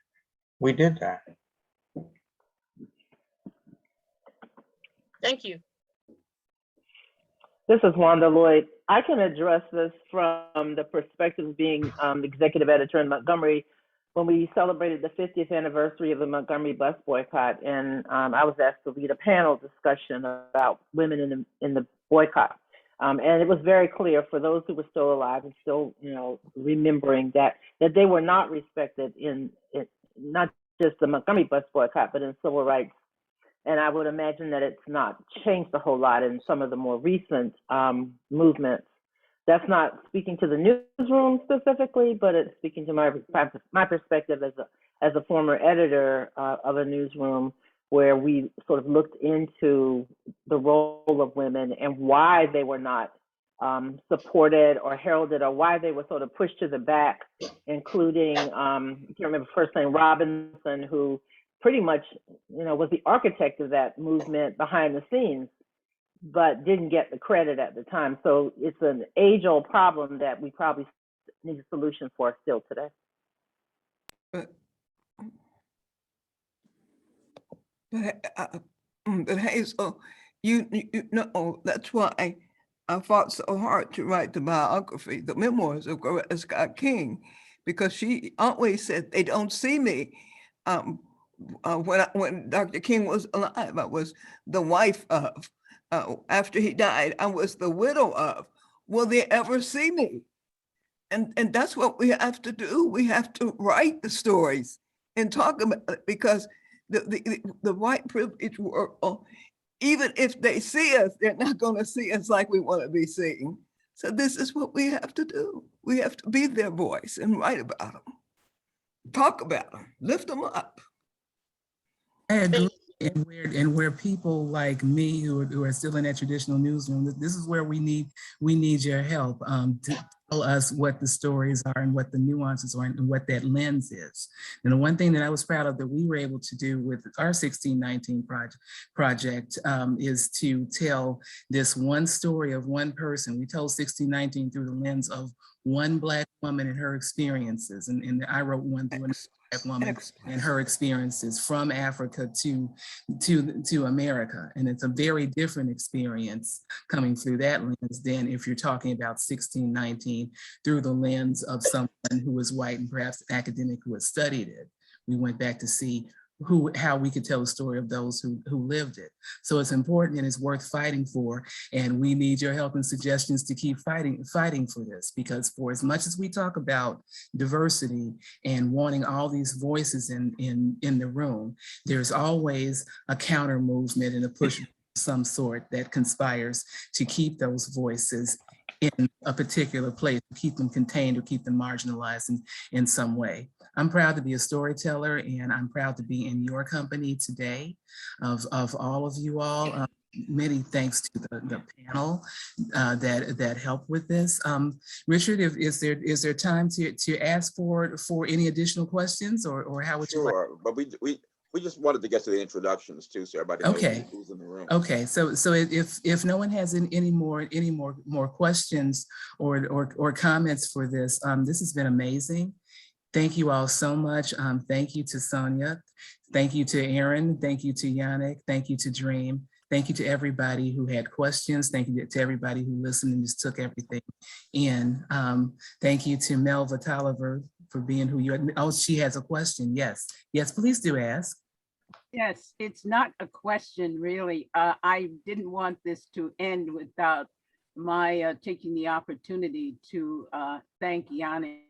we did that. Thank you. This is Wanda Lloyd. I can address this from the perspective of being executive editor in Montgomery when we celebrated the 50th anniversary of the Montgomery bus boycott. And I was asked to lead a panel discussion about women in the boycott. And it was very clear for those who were still alive and still, remembering that they were not respected in not just the Montgomery bus boycott, but in civil rights. And I would imagine that it's not changed a whole lot in some of the more recent movements. That's not speaking to the newsroom specifically, but it's speaking to my perspective as a former editor of a newsroom, where we sort of looked into the role of women and why they were not supported or heralded, or why they were sort of pushed to the back, including, I can't remember first name, Robinson, who pretty much, was the architect of that movement behind the scenes, but didn't get the credit at the time. So it's an age-old problem that we probably need a solution for still today. But Hazel, you know, that's why I fought so hard to write the biography, the memoirs of Coretta Scott King, because she always said, they don't see me. When Dr. King was alive, I was the wife of. After he died, I was the widow of. Will they ever see me? And that's what we have to do. We have to write the stories and talk about it, because the white privilege world, even if they see us, they're not going to see us like we want to be seen. So this is what we have to do. We have to be their voice and write about them, talk about them, lift them up. I agree. And where people like me who are still in that traditional newsroom, this is where we need your help to tell us what the stories are and what the nuances are and what that lens is. And the one thing that I was proud of that we were able to do with our 1619 project is to tell this one story of one person. We told 1619 through the lens of one Black woman and her experiences. And I wrote one through Black woman and her experiences from Africa to America. And it's a very different experience coming through that lens than if you're talking about 1619 through the lens of someone who was white and perhaps academic who had studied it. We went back to see how we could tell the story of those who lived it. So it's important and it's worth fighting for. And we need your help and suggestions to keep fighting for this, because for as much as we talk about diversity and wanting all these voices in the room, there's always a counter movement and a push of some sort that conspires to keep those voices in a particular place, keep them contained or keep them marginalized in some way. I'm proud to be a storyteller, and I'm proud to be in your company today of all of you all. Many thanks to the panel that helped with this. Richard, is there time to ask for any additional questions, or how would you like? Sure, but we just wanted to get to the introductions too, so everybody knows who's in the room. Okay, so if no one has any more questions or comments for this, this has been amazing. Thank you all so much. Thank you to Sonia. Thank you to Aaron. Thank you to Yannick. Thank you to Dream. Thank you to everybody who had questions. Thank you to everybody who listened and just took everything in. Thank you to Melva Tolliver for being who you are. Oh, she has a question. Yes, please do ask. Yes, it's not a question really. I didn't want this to end without my taking the opportunity to thank Yannick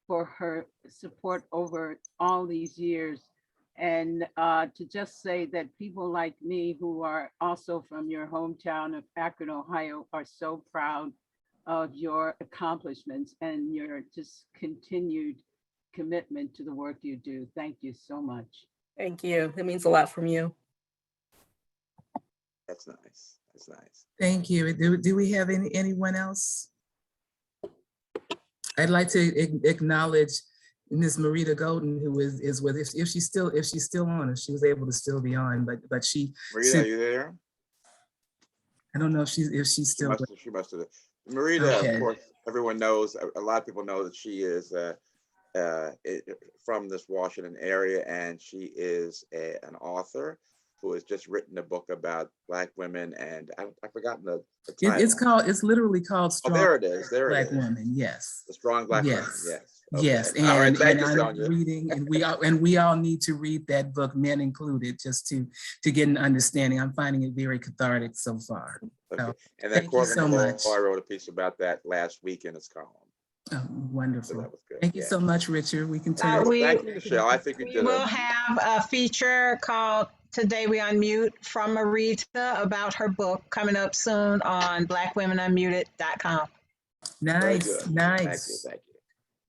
for her support over all these years, and to just say that people like me who are also from your hometown of Akron, Ohio, are so proud of your accomplishments and your just continued commitment to the work you do. Thank you so much. Thank you. It means a lot from you. That's nice. That's nice. Thank you. Do we have anyone else? I'd like to acknowledge Ms. Marita Golden, who is with, if she's still on, if she was able to still be on, but she. Marita, are you there? I don't know if she's still. She must have. Marita, of course, everyone knows. A lot of people know that she is from this Washington area, and she is an author who has just written a book about Black women, and I've forgotten the title. It's literally called Strong There it is. Black Women. Yes. The Strong Black Women. Yes. Yes, All right, thank you, I'm Sonia. reading, and we all need to read that book, men included, just to get an understanding. I'm finding it very cathartic so far. Okay. So, And then thank you so Courtland much. Law, I wrote a piece about that last week in his column. Oh, wonderful. So that was good. Thank you so much, Richard. We can turn it. Well, thank you, Michelle. I think you We did will have a feature called Today We Unmute from Marita about her book coming up soon on blackwomenunmuted.com. Nice, nice. Thank you, thank you.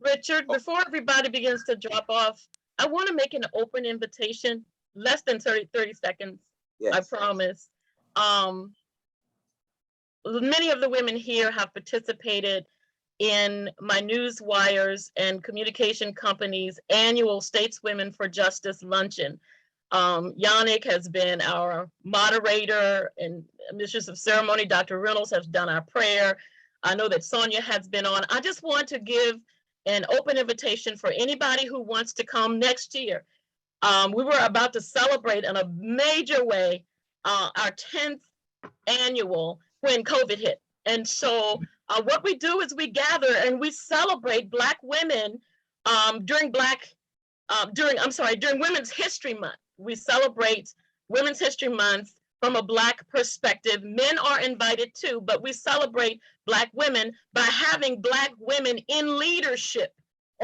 Richard, before everybody begins to drop off, I want to make an open invitation, less than 30 seconds, yes. I promise. Many of the women here have participated in my Newswires and communication companies' annual Stateswomen for Justice luncheon. Yannick has been our moderator and mistress of ceremony. Dr. Reynolds has done our prayer. I know that Sonia has been on. I just want to give an open invitation for anybody who wants to come next year. We were about to celebrate in a major way our 10th annual when COVID hit. And so what we do is we gather and we celebrate Black women during Women's History Month. We celebrate Women's History Month from a Black perspective. Men are invited too, but we celebrate Black women by having Black women in leadership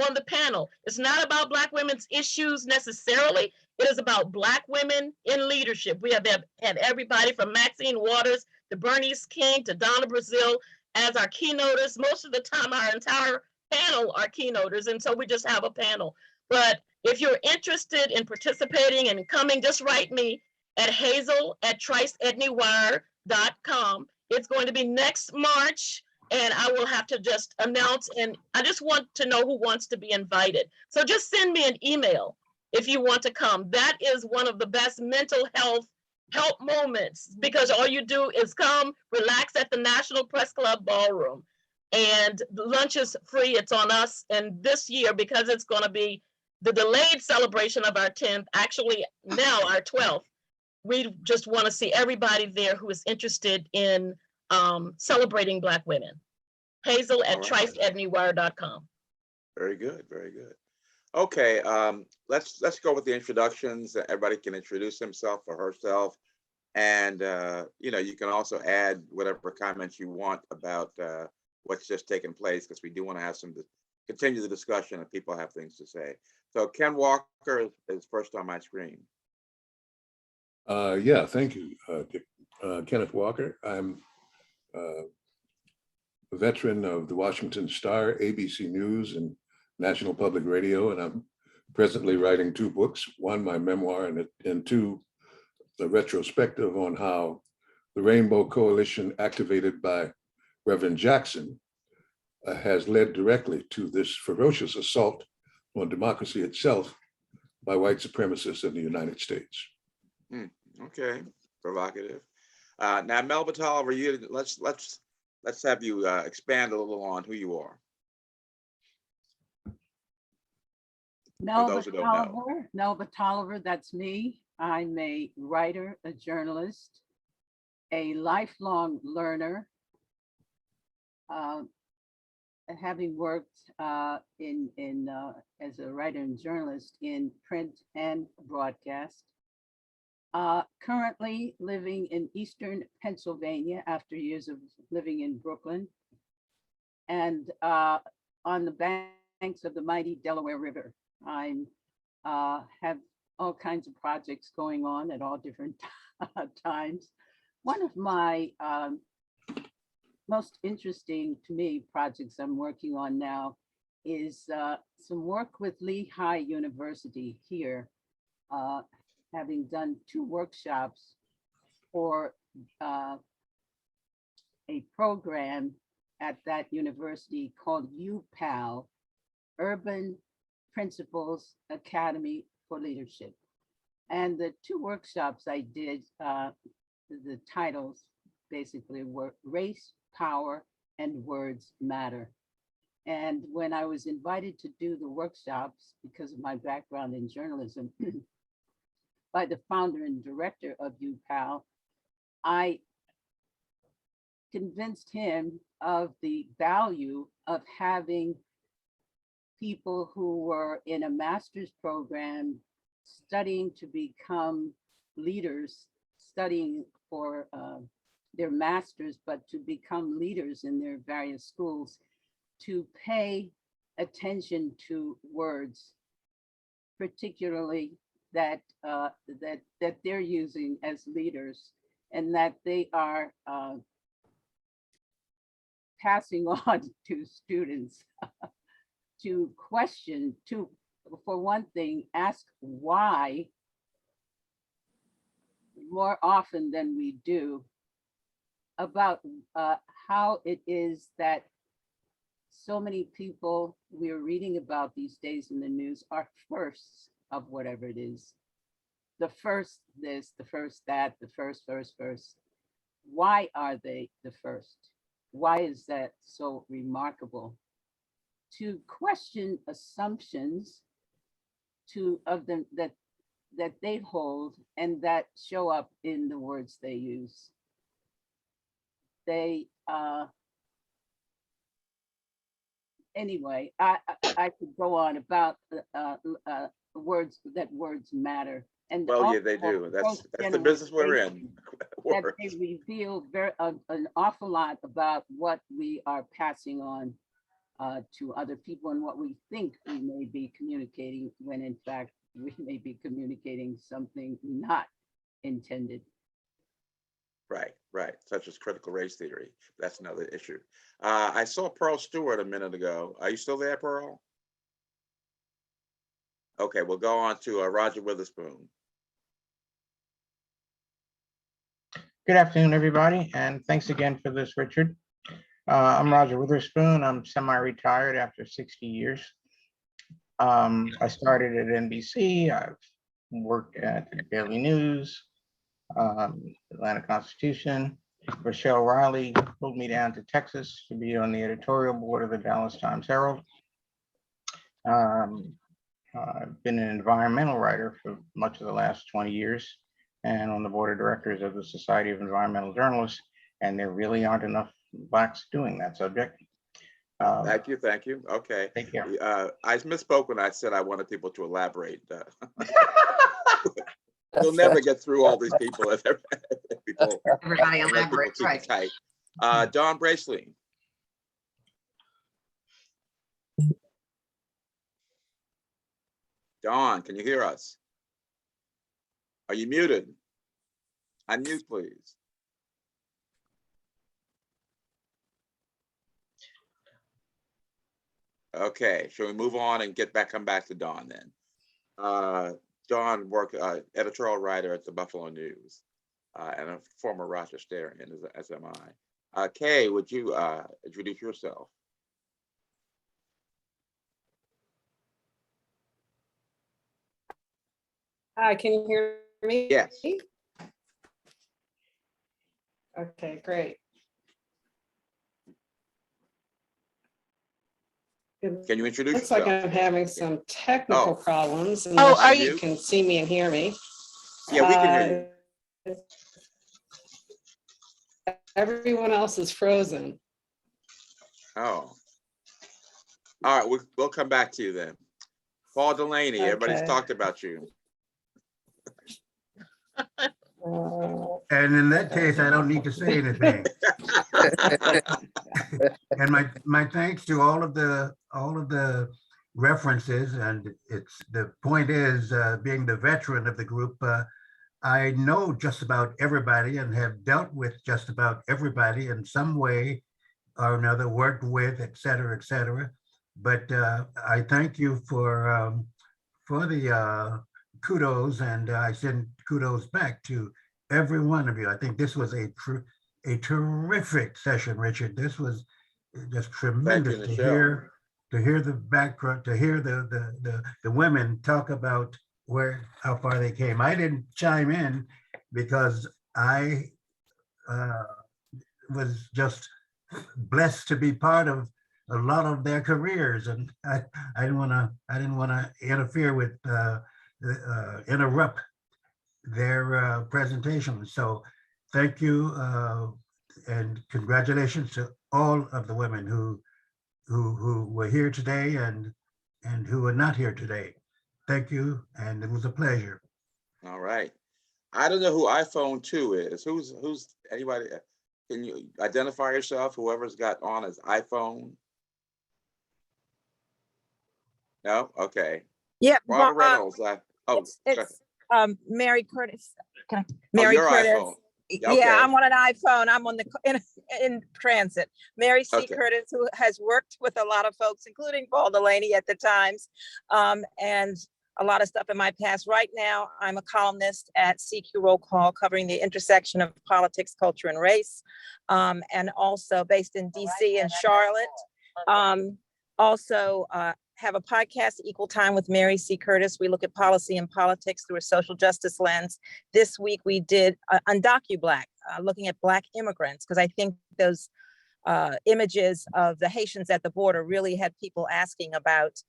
on the panel. It's not about Black women's issues necessarily. It is about Black women in leadership. We have had everybody from Maxine Waters to Bernice King to Donna Brazile as our keynoters. Most of the time, our entire panel are keynoters, and so we just have a panel. But if you're interested in participating and coming, just write me at hazel@triceednywire.com. It's going to be next March, and I will have to just announce, and I just want to know who wants to be invited. So just send me an email if you want to come. That is one of the best mental health help moments, because all you do is come, relax at the National Press Club Ballroom, and the lunch is free. It's on us. And this year, because it's going to be the delayed celebration of our 10th, actually now our 12th, we just want to see everybody there who is interested in celebrating Black women. Hazel@triceednywire.com. Very good, very good. Okay, let's go with the introductions. Everybody can introduce himself or herself, and you can also add whatever comments you want about what's just taken place, because we do want to have continue the discussion and people have things to say. So Ken Walker is first on my screen. Yeah, thank you, Dick. Kenneth Walker. I'm a veteran of the Washington Star, ABC News, and National Public Radio, and I'm presently writing 2 books, one my memoir and 2 a retrospective on how the Rainbow Coalition, activated by Reverend Jackson, has led directly to this ferocious assault on democracy itself by white supremacists in the United States. Okay, provocative. Now, Melba Tolliver, let's have you expand a little on who you are. Melba Tolliver, that's me. I'm a writer, a journalist, a lifelong learner, having worked as a writer and journalist in print and broadcast. Currently living in Eastern Pennsylvania after years of living in Brooklyn, and on the banks of the mighty Delaware River. I have all kinds of projects going on at all different times. One of my most interesting to me projects I'm working on now is some work with Lehigh University here, having done 2 workshops for a program at that university called UPAL, Urban Principles Academy for Leadership. And the 2 workshops I did, the titles basically were Race, Power, and Words Matter. And when I was invited to do the workshops, because of my background in journalism, by the founder and director of UPAL, I convinced him of the value of having people who were in a master's program studying to become leaders, studying for their masters, but to become leaders in their various schools, to pay attention to words, particularly that they're using as leaders, and that they are passing on to students. To question, to, for one thing, ask why more often than we do about how it is that so many people we're reading about these days in the news are firsts of whatever it is. The first this, the first that, the first. Why are they the first? Why is that so remarkable? To question assumptions of them that they hold and that show up in the words they use. They anyway, I could go on about words, that words matter. And well, yeah, they do. That's the business we're in. That they reveal an awful lot about what we are passing on to other people and what we think we may be communicating, when in fact we may be communicating something not intended. Right, right, such as critical race theory. That's another issue. I saw Pearl Stewart a minute ago. Are you still there, Pearl? Okay, we'll go on to Roger Witherspoon. Good afternoon, everybody, and thanks again for this, Richard. I'm Roger Witherspoon. I'm semi-retired after 60 years. I started at NBC. I've worked at the Daily News, Atlanta Constitution. Rochelle Riley pulled me down to Texas to be on the editorial board of the Dallas Times Herald. I've been an environmental writer for much of the last 20 years and on the board of directors of the Society of Environmental Journalists, and there really aren't enough Blacks doing that subject. Thank you, thank you. Okay. Thank you. I misspoke when I said I wanted people to elaborate. We'll never get through all these people if everybody elaborates, right? Tight. Don Braceline. Don, can you hear us? Are you muted? Unmute, please. Okay, shall we move on and come back to Don then? Don worked editorial writer at the Buffalo News and a former Rochesterian, as am I. Kay, would you introduce yourself? Hi, can you hear me? Yes. Okay, great. Can you introduce Looks yourself? like I'm having some technical problems. Oh, Unless you can see me and hear me. Yeah, we can hear you. Everyone else is frozen. Oh. All right, we'll come back to you then. Paul Delaney, everybody's talked about you. And in that case, I don't need to say anything. And my thanks to all of the references, and the point is, being the veteran of the group, I know just about everybody and have dealt with just about everybody in some way or another, worked with, et cetera, et cetera. But I thank you for the kudos, and I send kudos back to every one of you. I think this was a terrific session, Richard. This was just tremendous to hear the background, to hear the women talk about how far they came. I didn't chime in because I was just blessed to be part of a lot of their careers, and I didn't want to interfere with interrupt their presentation. So thank you and congratulations to all of the women who were here today and and who are not here today. Thank you, and it was a pleasure. All right. I don't know who iPhone 2 is. Who's anybody? Can you identify yourself? Whoever's got on his iPhone? No? Okay. Yeah, Barbara Reynolds. it's Mary Curtis. Your Curtis. iPhone. Yeah, Okay. I'm on an iPhone. I'm on in transit. Mary C. Okay. Curtis, who has worked with a lot of folks, including Paul Delaney at the Times, and a lot of stuff in my past. Right now, I'm a columnist at CQ Roll Call, covering the intersection of politics, culture, and race, and also based in DC and Charlotte. Also have a podcast, Equal Time with Mary C. Curtis. We look at policy and politics through a social justice lens. This week we did Undocu-Black, looking at Black immigrants, because I think those images of the Haitians at the border really had people asking about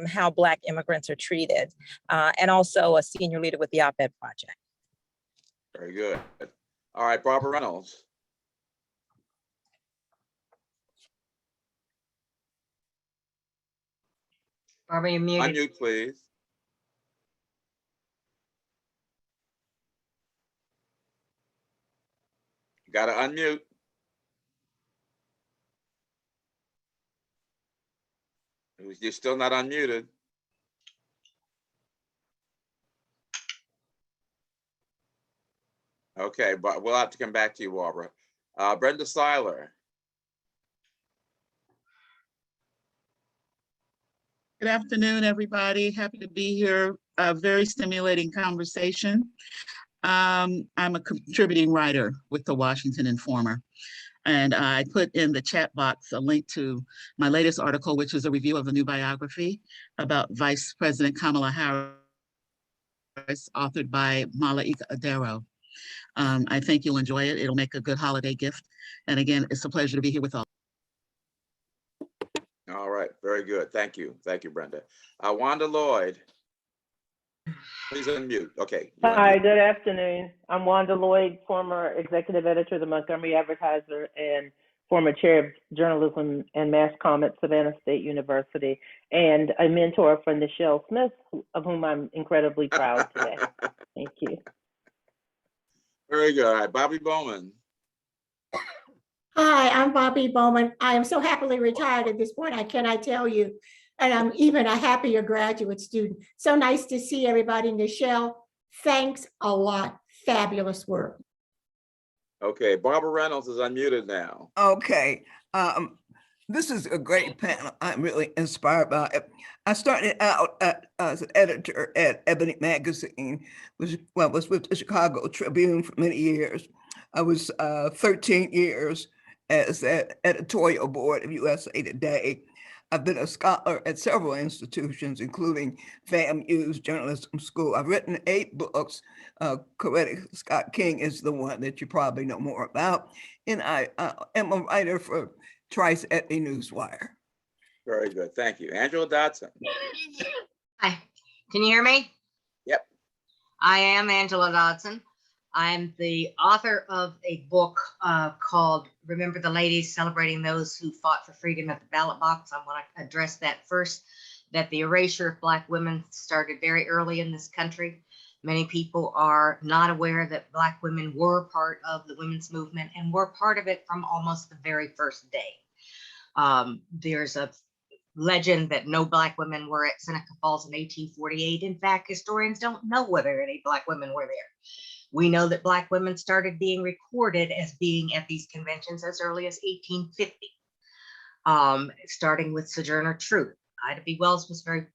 how Black immigrants are treated, and also a senior leader with the Op-Ed Project. Very good. All right, Barbara Reynolds. Barbara, you're muted. Unmute, please. You got to unmute. You're still not unmuted. Okay, but we'll have to come back to you, Barbara. Brenda Seiler. Good afternoon, everybody. Happy to be here. A very stimulating conversation. I'm a contributing writer with the Washington Informer. And I put in the chat box a link to my latest article, which is a review of a new biography about Vice President Kamala Harris, authored by Malaika Adero. I think you'll enjoy it. It'll make a good holiday gift. And again, it's a pleasure to be here with all. All right, very good. Thank you. Thank you, Brenda. Wanda Lloyd. Please unmute. Okay. Hi, good afternoon. I'm Wanda Lloyd, former executive editor of the Montgomery Advertiser and former chair of journalism and mass comm at Savannah State University, and a mentor for Nichelle Smith, of whom I'm incredibly proud today. Thank you. Very good. All right, Bobby Bowman. Hi, I'm Bobby Bowman. I am so happily retired at this point, I cannot tell you. And I'm even a happier graduate student. So nice to see everybody. Nichelle, thanks a lot. Fabulous work. Okay, Barbara Reynolds is unmuted now. Okay. This is a great panel. I'm really inspired by it. I started out as an editor at Ebony Magazine, which was with the Chicago Tribune for many years. I was 13 years as the editorial board of USA Today. I've been a scholar at several institutions, including FAMU's journalism school. I've written 8 books. Coretta Scott King is the one that you probably know more about. And I am a writer for Trice at the Newswire. Very good. Thank you. Angela Dodson. Hi, can you hear me? Yep. I am Angela Dodson. I'm the author of a book called Remember the Ladies, Celebrating Those Who Fought for Freedom at the Ballot Box. I want to address that first, that the erasure of Black women started very early in this country. Many people are not aware that Black women were part of the women's movement and were part of it from almost the very first day. There's a legend that no Black women were at Seneca Falls in 1848. In fact, historians don't know whether any Black women were there. We know that Black women started being recorded as being at these conventions as early as 1850, starting with Sojourner Truth. Ida B. Wells was very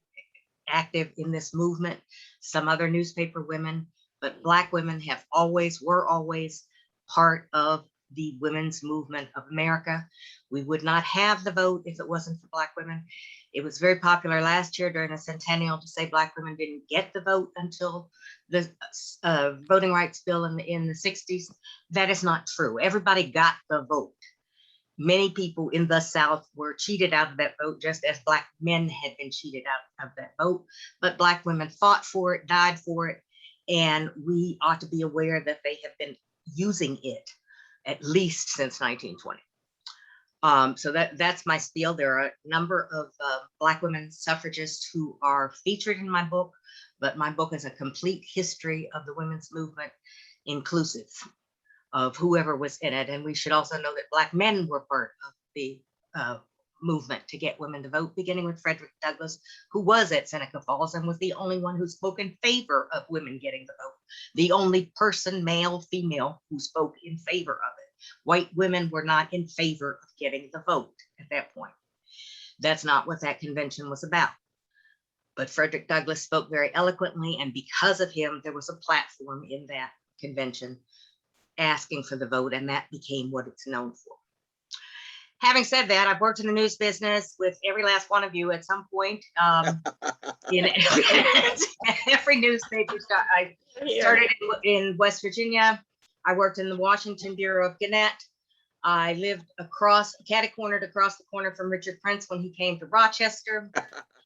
active in this movement, some other newspaper women, but Black women were always part of the women's movement of America. We would not have the vote if it wasn't for Black women. It was very popular last year during the centennial to say Black women didn't get the vote until the voting rights bill in the 60s. That is not true. Everybody got the vote. Many people in the South were cheated out of that vote, just as Black men had been cheated out of that vote. But Black women fought for it, died for it, and we ought to be aware that they have been using it at least since 1920. So that's my spiel. There are a number of Black women suffragists who are featured in my book, but my book is a complete history of the women's movement, inclusive of whoever was in it. And we should also know that Black men were part of the movement to get women to vote, beginning with Frederick Douglass, who was at Seneca Falls and was the only one who spoke in favor of women getting the vote. The only person, male, female, who spoke in favor of it. White women were not in favor of getting the vote at that point. That's not what that convention was about. But Frederick Douglass spoke very eloquently, and because of him, there was a platform in that convention asking for the vote, and that became what it's known for. Having said that, I've worked in the news business with every last one of you at some point. In every newspaper. I started in West Virginia. I worked in the Washington Bureau of Gannett. I lived catty-cornered across the corner from Richard Prince when he came to Rochester.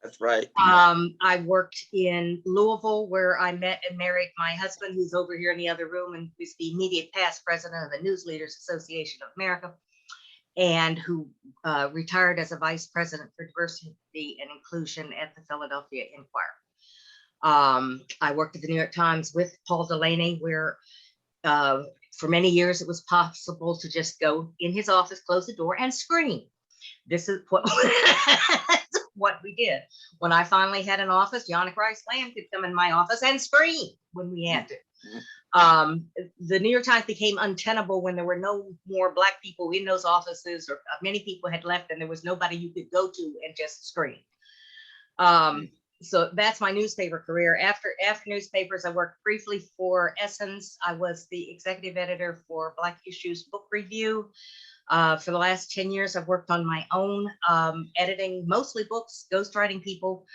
That's right. I worked in Louisville, where I met and married my husband, who's over here in the other room, and who's the immediate past president of the News Leaders Association of America, and who retired as a vice president for diversity and inclusion at the Philadelphia Inquirer. I worked at the New York Times with Paul Delaney, where for many years it was possible to just go in his office, close the door, and scream. This is what we did. When I finally had an office, Yannick Rice Lamb could come in my office and scream when we had to. The New York Times became untenable when there were no more Black people in those offices, or many people had left and there was nobody you could go to and just scream. So that's my newspaper career. After newspapers, I worked briefly for Essence. I was the executive editor for Black Issues Book Review. For the last 10 years, I've worked on my own, editing mostly books, ghostwriting people,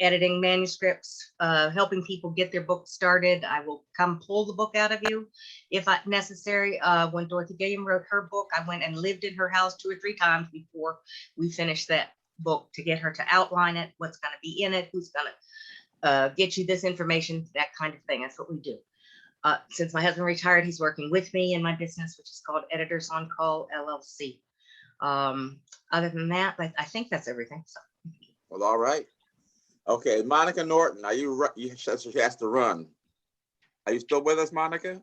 editing manuscripts, helping people get their books started. I will come pull the book out of you if necessary. When Dorothy Gilliam wrote her book, I went and lived in her house 2 or 3 times before we finished that book to get her to outline it, what's going to be in it, who's going to get you this information, that kind of thing. That's what we do. Since my husband retired, he's working with me in my business, which is called Editors on Call, LLC. Other than that, I think that's everything. So. Well, all right. Okay, Monica Norton, are you she has to run. Are you still with us, Monica?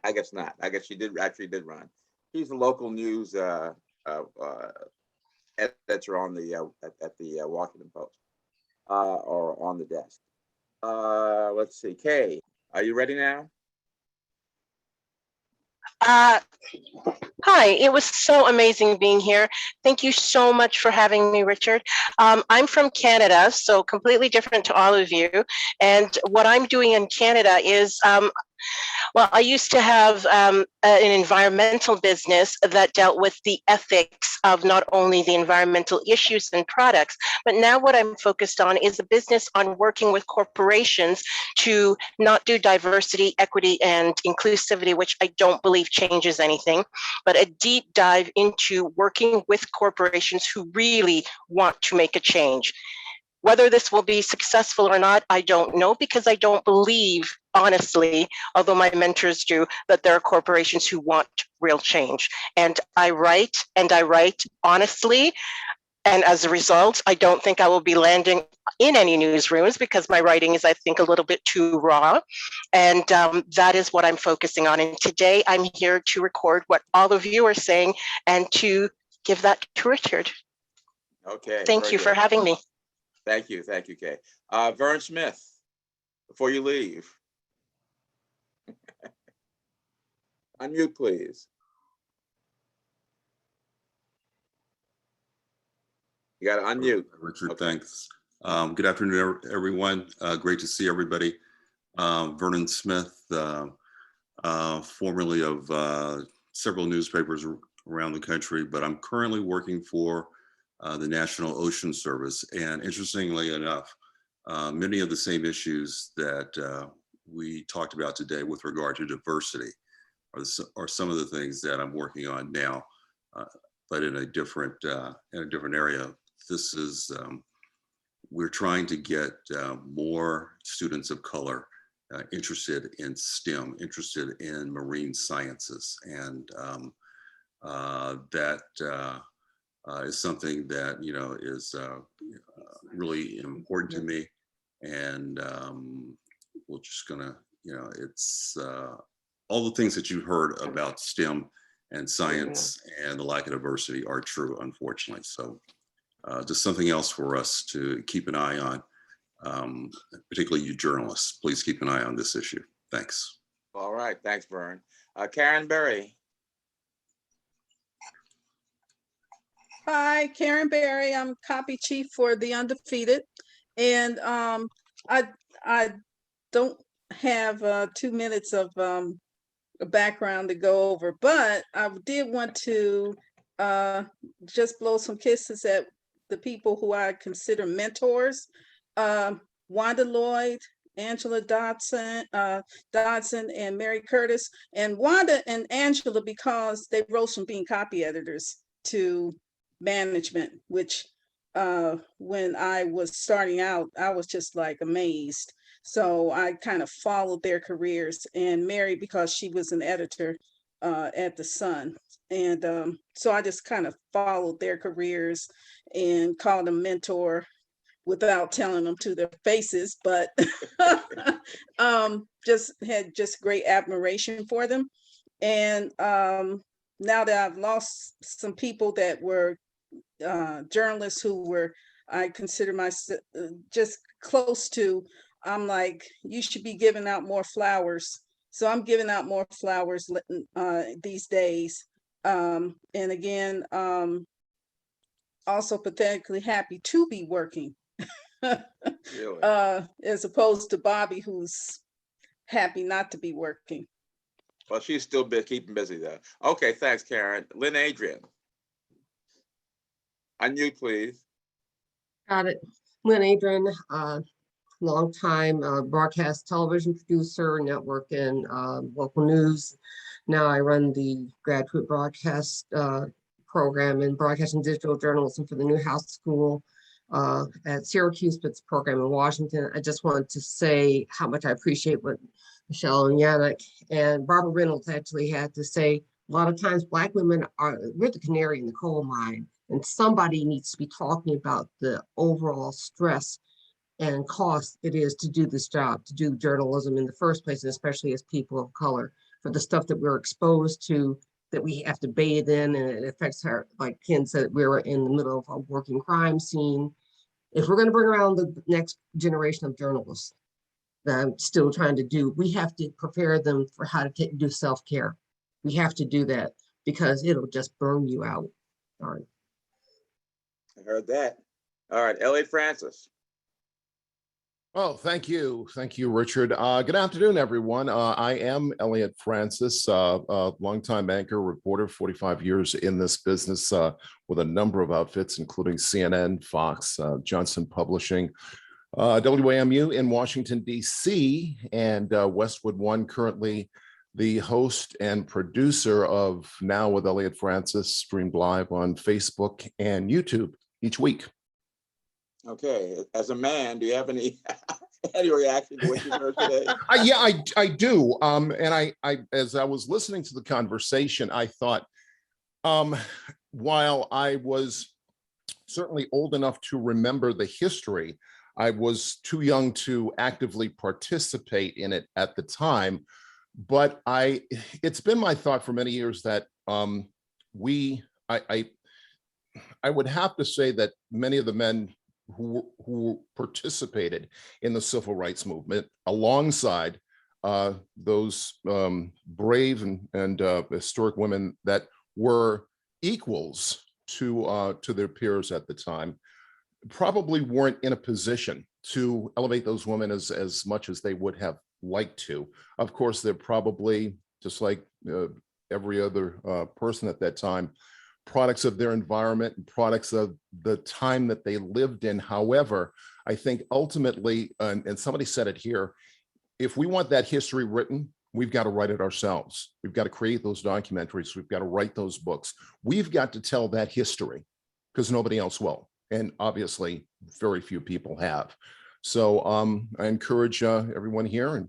I guess not. I guess she did run. She's a local news editor on the at the Washington Post, or on the desk. Let's see, Kay, are you ready now? Hi, it was so amazing being here. Thank you so much for having me, Richard. I'm from Canada, so completely different to all of you. And what I'm doing in Canada is, well, I used to have an environmental business that dealt with the ethics of not only the environmental issues and products, but now what I'm focused on is a business on working with corporations to not do diversity, equity, and inclusivity, which I don't believe changes anything, but a deep dive into working with corporations who really want to make a change. Whether this will be successful or not, I don't know, because I don't believe, honestly, although my mentors do, that there are corporations who want real change. And I write honestly. And as a result, I don't think I will be landing in any newsrooms because my writing is, I think, a little bit too raw. And that is what I'm focusing on. And today I'm here to record what all of you are saying and to give that to Richard. Okay. Thank you for having me. Thank you, Kay. Vern Smith, before you leave. Unmute, please. You got to unmute. Richard, okay. Thanks. Good afternoon, everyone. Great to see everybody. Vernon Smith, formerly of several newspapers around the country, but I'm currently working for the National Ocean Service. And interestingly enough, many of the same issues that we talked about today with regard to diversity are some of the things that I'm working on now, but in a different area. This is, we're trying to get more students of color interested in STEM, interested in marine sciences, and that is something that is really important to me. And we're just gonna, it's all the things that you heard about STEM and science and the lack of diversity are true, unfortunately. So just something else for us to keep an eye on, particularly you journalists. Please keep an eye on this issue. Thanks. All right, thanks, Vern. Karen Berry. Hi, Karen Berry. I'm copy chief for The Undefeated. And I don't have 2 minutes of a background to go over, but I did want to just blow some kisses at the people who I consider mentors. Wanda Lloyd, Angela Dodson, and Mary Curtis. And Wanda and Angela, because they rose from being copy editors to management, which when I was starting out, I was just like amazed. So I kind of followed their careers, and Mary, because she was an editor at the Sun. And so I just kind of followed their careers and called them mentor without telling them to their faces, but just had just great admiration for them. And now that I've lost some people that were journalists who were, I consider myself just close to, I'm like, you should be giving out more flowers. So I'm giving out more flowers these days. And again, also pathetically happy to be working. Really? As opposed to Bobby, who's happy not to be working. Well, she's still keeping busy though. Okay, thanks, Karen. Lynn Adrian. Unmute, please. Got it. Lynn Adrian, longtime broadcast television producer, network and local news. Now I run the graduate broadcast program in broadcasting digital journalism for the Newhouse School at Syracuse, but it's a program in Washington. I just wanted to say how much I appreciate what Michelle and Yannick and Barbara Reynolds actually had to say. A lot of times Black women we're the canary in the coal mine, and somebody needs to be talking about the overall stress and cost it is to do this job, to do journalism in the first place, and especially as people of color, for the stuff that we're exposed to, that we have to bathe in, and it affects her. Like Ken said, we're in the middle of a working crime scene. If we're going to bring around the next generation of journalists that I'm still trying to do, we have to prepare them for how to do self-care. We have to do that because it'll just burn you out. All right. I heard that. All right, Elliot Francis. Oh, thank you. Thank you, Richard. Good afternoon, everyone. I am Elliot Francis, a longtime anchor, reporter, 45 years in this business with a number of outfits, including CNN, Fox, Johnson Publishing, WAMU in Washington, D.C., and Westwood One, currently the host and producer of Now with Elliot Francis, streamed live on Facebook and YouTube each week. Okay, as a man, do you have any reaction to what you heard today? Yeah, I do. And I as I was listening to the conversation, I thought, while I was certainly old enough to remember the history, I was too young to actively participate in it at the time. But it's been my thought for many years that I would have to say that many of the men who participated in the civil rights movement alongside those brave and historic women that were equals to their peers at the time probably weren't in a position to elevate those women as much as they would have liked to. Of course, they're probably, just like every other person at that time, products of their environment and products of the time that they lived in. However, I think ultimately, and somebody said it here, if we want that history written, we've got to write it ourselves. We've got to create those documentaries. We've got to write those books. We've got to tell that history because nobody else will. And obviously, very few people have. So I encourage everyone here and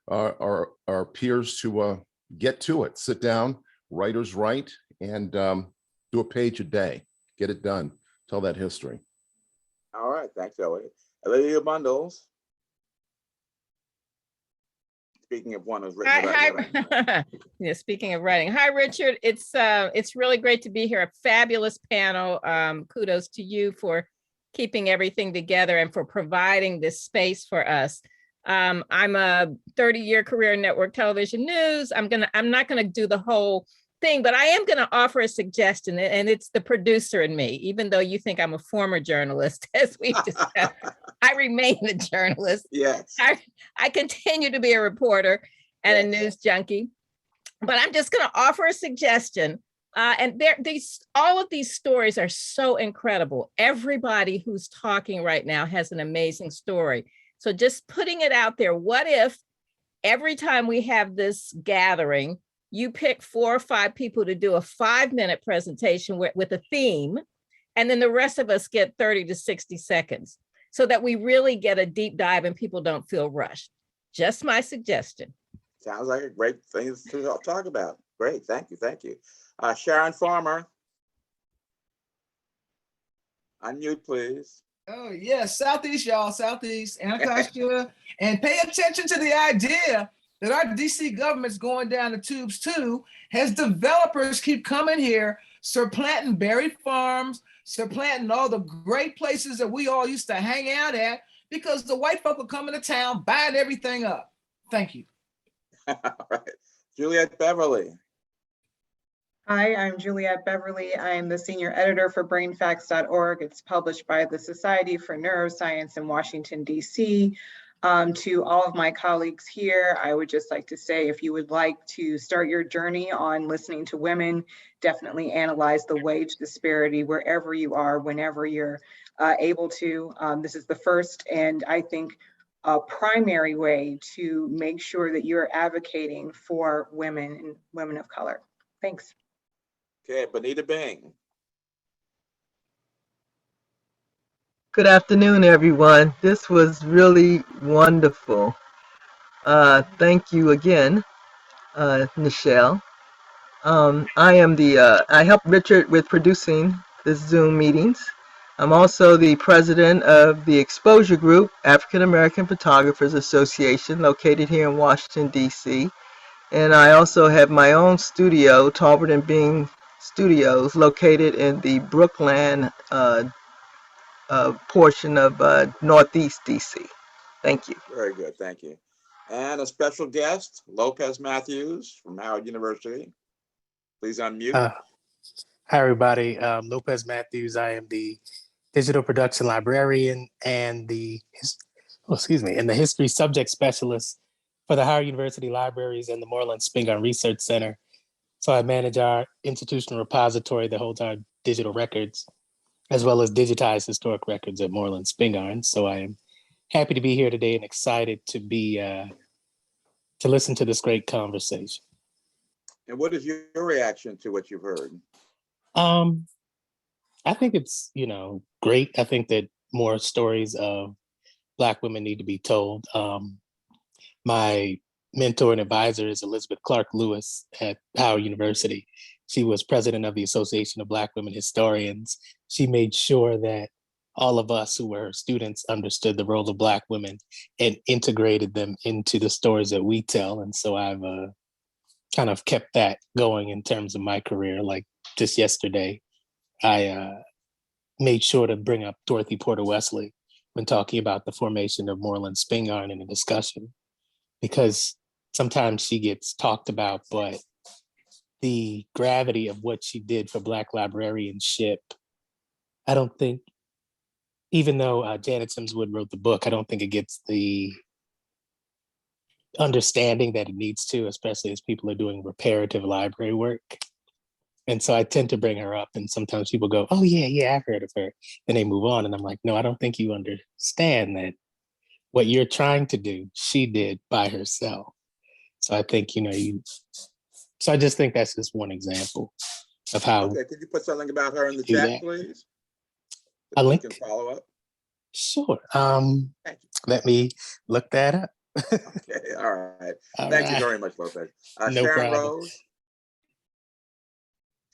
our peers to get to it, sit down, writers write, and do a page a day, get it done, tell that history. All right, thanks, Elliot. Olivia Bundles. Speaking of one who's written about writing. Yeah, speaking of writing. Hi, Richard. It's really great to be here. A fabulous panel. Kudos to you for keeping everything together and for providing this space for us. I'm a 30-year career in network television news. I'm not gonna do the whole thing, but I am gonna offer a suggestion, and it's the producer in me, even though you think I'm a former journalist, as we've discussed. I remain a journalist. Yes. I continue to be a reporter and a news junkie, but I'm just gonna offer a suggestion. And all of these stories are so incredible. Everybody who's talking right now has an amazing story. So just putting it out there, what if every time we have this gathering, you pick 4 or 5 people to do a 5-minute presentation with a theme, and then the rest of us get 30 to 60 seconds so that we really get a deep dive and people don't feel rushed. Just my suggestion. Sounds like a great thing to talk about. Great, thank you, thank you. Sharon Farmer. Unmute, please. Oh, yes, Southeast, y'all, Southeast, Anacostia. And pay attention to the idea that our DC government's going down the tubes too, as developers keep coming here, supplanting berry farms, supplanting all the great places that we all used to hang out at, because the white folk are coming to town, buying everything up. Thank you. All right. Juliet Beverly. Hi, I'm Juliet Beverly. I'm the senior editor for brainfacts.org. It's published by the Society for Neuroscience in Washington, D.C. To all of my colleagues here, I would just like to say, if you would like to start your journey on listening to women, definitely analyze the wage disparity wherever you are, whenever you're able to. This is the first, and I think a primary way to make sure that you're advocating for women and women of color. Thanks. Okay, Bonita Bing. Good afternoon, everyone. This was really wonderful. Thank you again, Nichelle. I help Richard with producing the Zoom meetings. I'm also the president of the Exposure Group, African American Photographers Association, located here in Washington, D.C. And I also have my own studio, Talbot and Bing Studios, located in the Brookland portion of Northeast DC. Thank you. Very good, thank you. And a special guest, Lopez Matthews from Howard University. Please unmute. Hi, everybody. Lopez Matthews. I am the digital production librarian and the history subject specialist for the Howard University Libraries and the Moreland Spingarn Research Center. So I manage our institutional repository that holds our digital records, as well as digitized historic records at Moreland Spingarn. So I am happy to be here today and excited to be to listen to this great conversation. And what is your reaction to what you've heard? I think it's, great. I think that more stories of Black women need to be told. My mentor and advisor is Elizabeth Clark Lewis at Howard University. She was president of the Association of Black Women Historians. She made sure that all of us who were her students understood the role of Black women and integrated them into the stories that we tell. And so I've kind of kept that going in terms of my career. Like just yesterday, I made sure to bring up Dorothy Porter Wesley when talking about the formation of Moreland Spingarn in a discussion, because sometimes she gets talked about, but the gravity of what she did for Black librarianship, I don't think, even though Janet Simswood wrote the book, I don't think it gets the understanding that it needs to, especially as people are doing reparative library work. And so I tend to bring her up, and sometimes people go, oh yeah, I've heard of her. And they move on. And I'm like, no, I don't think you understand that what you're trying to do, she did by herself. So I think, so I just think that's just one example of how. Okay, could you put something about her in the chat, please? A link? Can follow up. Sure. Let me look that up. Okay, all right. All Thank you right. very much, Lopez. No Sharon problem. Rose.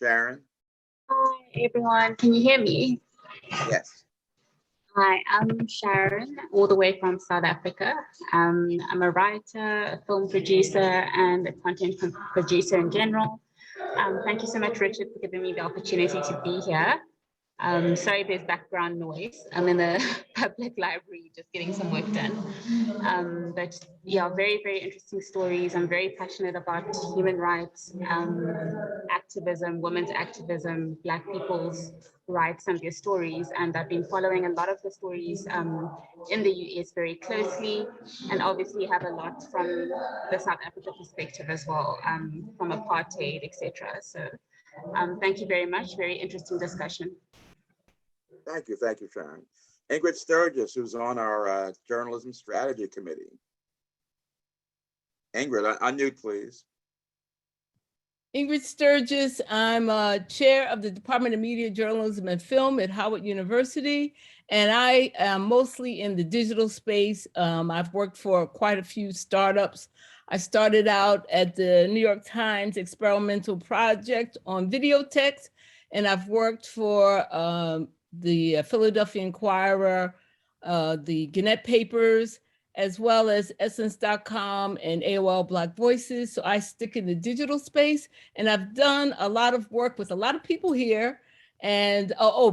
Sharon. Hi, everyone. Can you hear me? Yes. Hi, I'm Sharon, all the way from South Africa. I'm a writer, a film producer, and a content producer in general. Thank you so much, Richard, for giving me the opportunity to be here. Sorry if there's background noise. I'm in the public library just getting some work done. But yeah, very, very interesting stories. I'm very passionate about human rights, activism, women's activism, Black people's rights and their stories. And I've been following a lot of the stories in the US very closely, and obviously have a lot from the South Africa perspective as well, from apartheid, etc. So thank you very much. Very interesting discussion. Thank you, Sharon. Ingrid Sturgis, who's on our Journalism Strategy Committee. Ingrid, unmute, please. Ingrid Sturgis, I'm chair of the Department of Media, Journalism, and Film at Howard University, and I am mostly in the digital space. I've worked for quite a few startups. I started out at the New York Times experimental project on video text, and I've worked for the Philadelphia Inquirer, the Gannett Papers, as well as Essence.com and AOL Black Voices. So I stick in the digital space, and I've done a lot of work with a lot of people here. And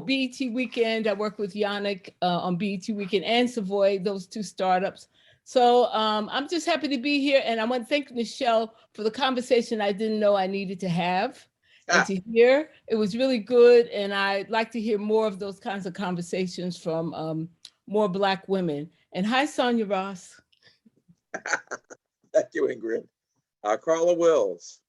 BET Weekend, I work with Yannick on BET Weekend and Savoy, those two startups. So I'm just happy to be here. And I want to thank Michelle for the conversation I didn't know I needed to have. And to hear, it was really good. And I'd like to hear more of those kinds of conversations from more Black women. And hi, Sonia Ross. Thank you, Ingrid. Carla Wills.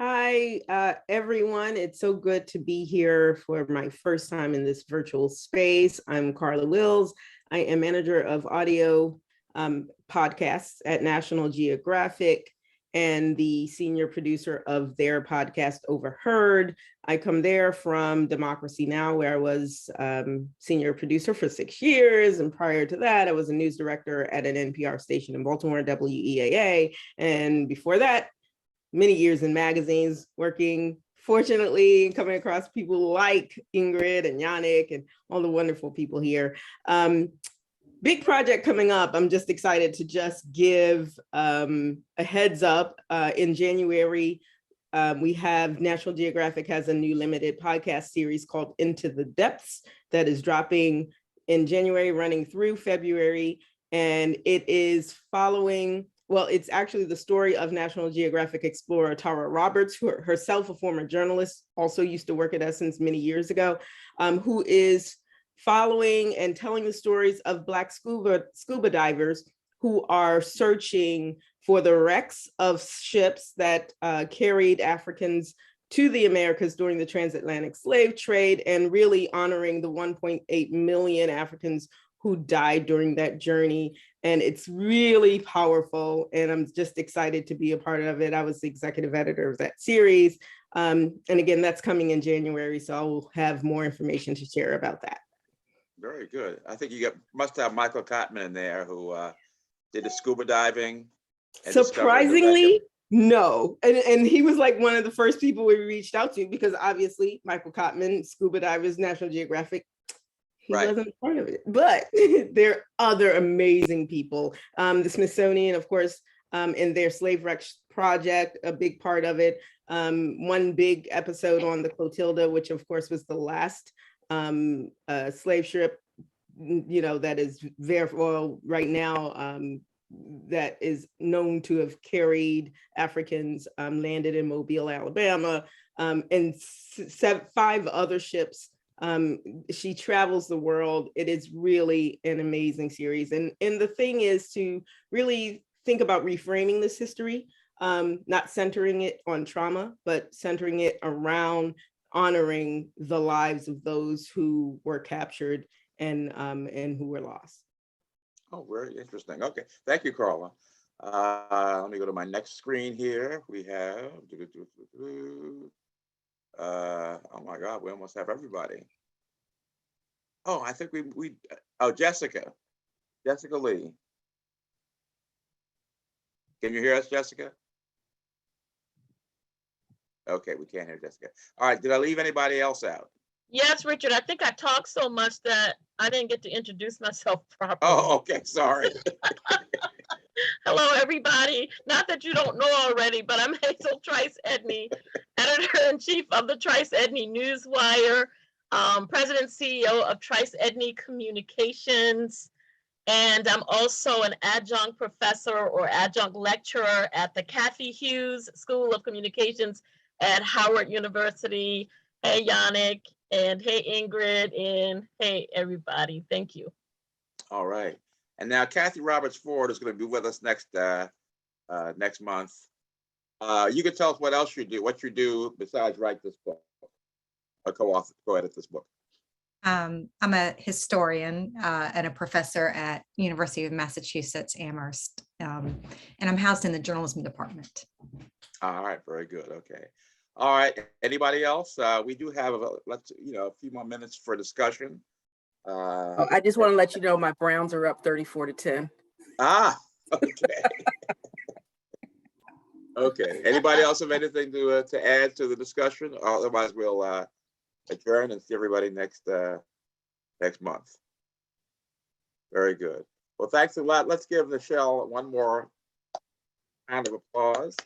Hi, everyone. It's so good to be here for my first time in this virtual space. I'm Carla Wills. I am manager of audio podcasts at National Geographic and the senior producer of their podcast, Overheard. I come there from Democracy Now!, where I was senior producer for 6 years. And prior to that, I was a news director at an NPR station in Baltimore, WEAA. And before that, many years in magazines, working, fortunately, coming across people like Ingrid and Yannick and all the wonderful people here. Big project coming up. I'm just excited to just give a heads up. In January, we have National Geographic has a new limited podcast series called Into the Depths that is dropping in January, running through February. And it is following, well, it's actually the story of National Geographic explorer Tara Roberts, who herself a former journalist, also used to work at Essence many years ago, who is following and telling the stories of Black scuba divers who are searching for the wrecks of ships that carried Africans to the Americas during the transatlantic slave trade, and really honoring the 1.8 million Africans who died during that journey. And it's really powerful, and I'm just excited to be a part of it. I was the executive editor of that series. And again, that's coming in January, so I'll have more information to share about that. Very good. I think you must have Michael Cotman in there who did the scuba diving. Surprisingly, no. And he was like one of the first people we reached out to, because obviously Michael Cotman, scuba divers, National Geographic, he wasn't part of it. But there are other amazing people. The Smithsonian, of course, in their Slave Wrecks project, a big part of it. One big episode on the Clotilda, which of course was the last slave ship, that is very well right now, that is known to have carried Africans, landed in Mobile, Alabama, and 5 other ships. She travels the world. It is really an amazing series. And the thing is to really think about reframing this history, not centering it on trauma, but centering it around honoring the lives of those who were captured and who were lost. Oh, very interesting. Okay, thank you, Carla. Let me go to my next screen here. We have, oh my God, we almost have everybody. Oh, I think Jessica Lee. Can you hear us, Jessica? Okay, we can't hear Jessica. All right, did I leave anybody else out? Yes, Richard, I think I talked so much that I didn't get to introduce myself properly. Oh, okay, sorry. Hello, everybody. Not that you don't know already, but I'm Hazel Trice Edney, editor-in-chief of the Trice Edney Newswire, president CEO of Trice Edney Communications, and I'm also an adjunct professor or adjunct lecturer at the Kathy Hughes School of Communications at Howard University. Hey, Yannick, and hey, Ingrid, and hey, everybody. Thank you. All right. And now Kathy Roberts Forde is going to be with us next month. You can tell us what else you do besides write this book or co-edit this book. I'm a historian and a professor at University of Massachusetts Amherst, and I'm housed in the journalism department. All right, very good. Okay. All right. Anybody else? We do have a few more minutes for discussion. I just want to let you know my Browns are up 34-10. Ah, okay. Okay. Anybody else have anything to add to the discussion? Otherwise, we'll adjourn and see everybody next month. Very good. Well, thanks a lot. Let's give Michelle one more round of applause.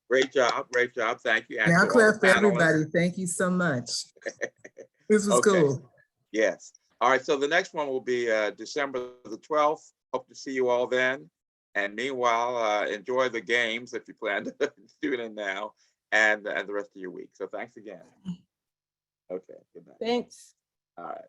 Great job. Great job. Thank you. Now clear for everybody. Thank you so much. This was cool. Yes. All right. So the next one will be December the 12th. Hope to see you all then. And meanwhile, enjoy the games if you plan to do it now and the rest of your week. So thanks again. Okay. Good night. Thanks. All right.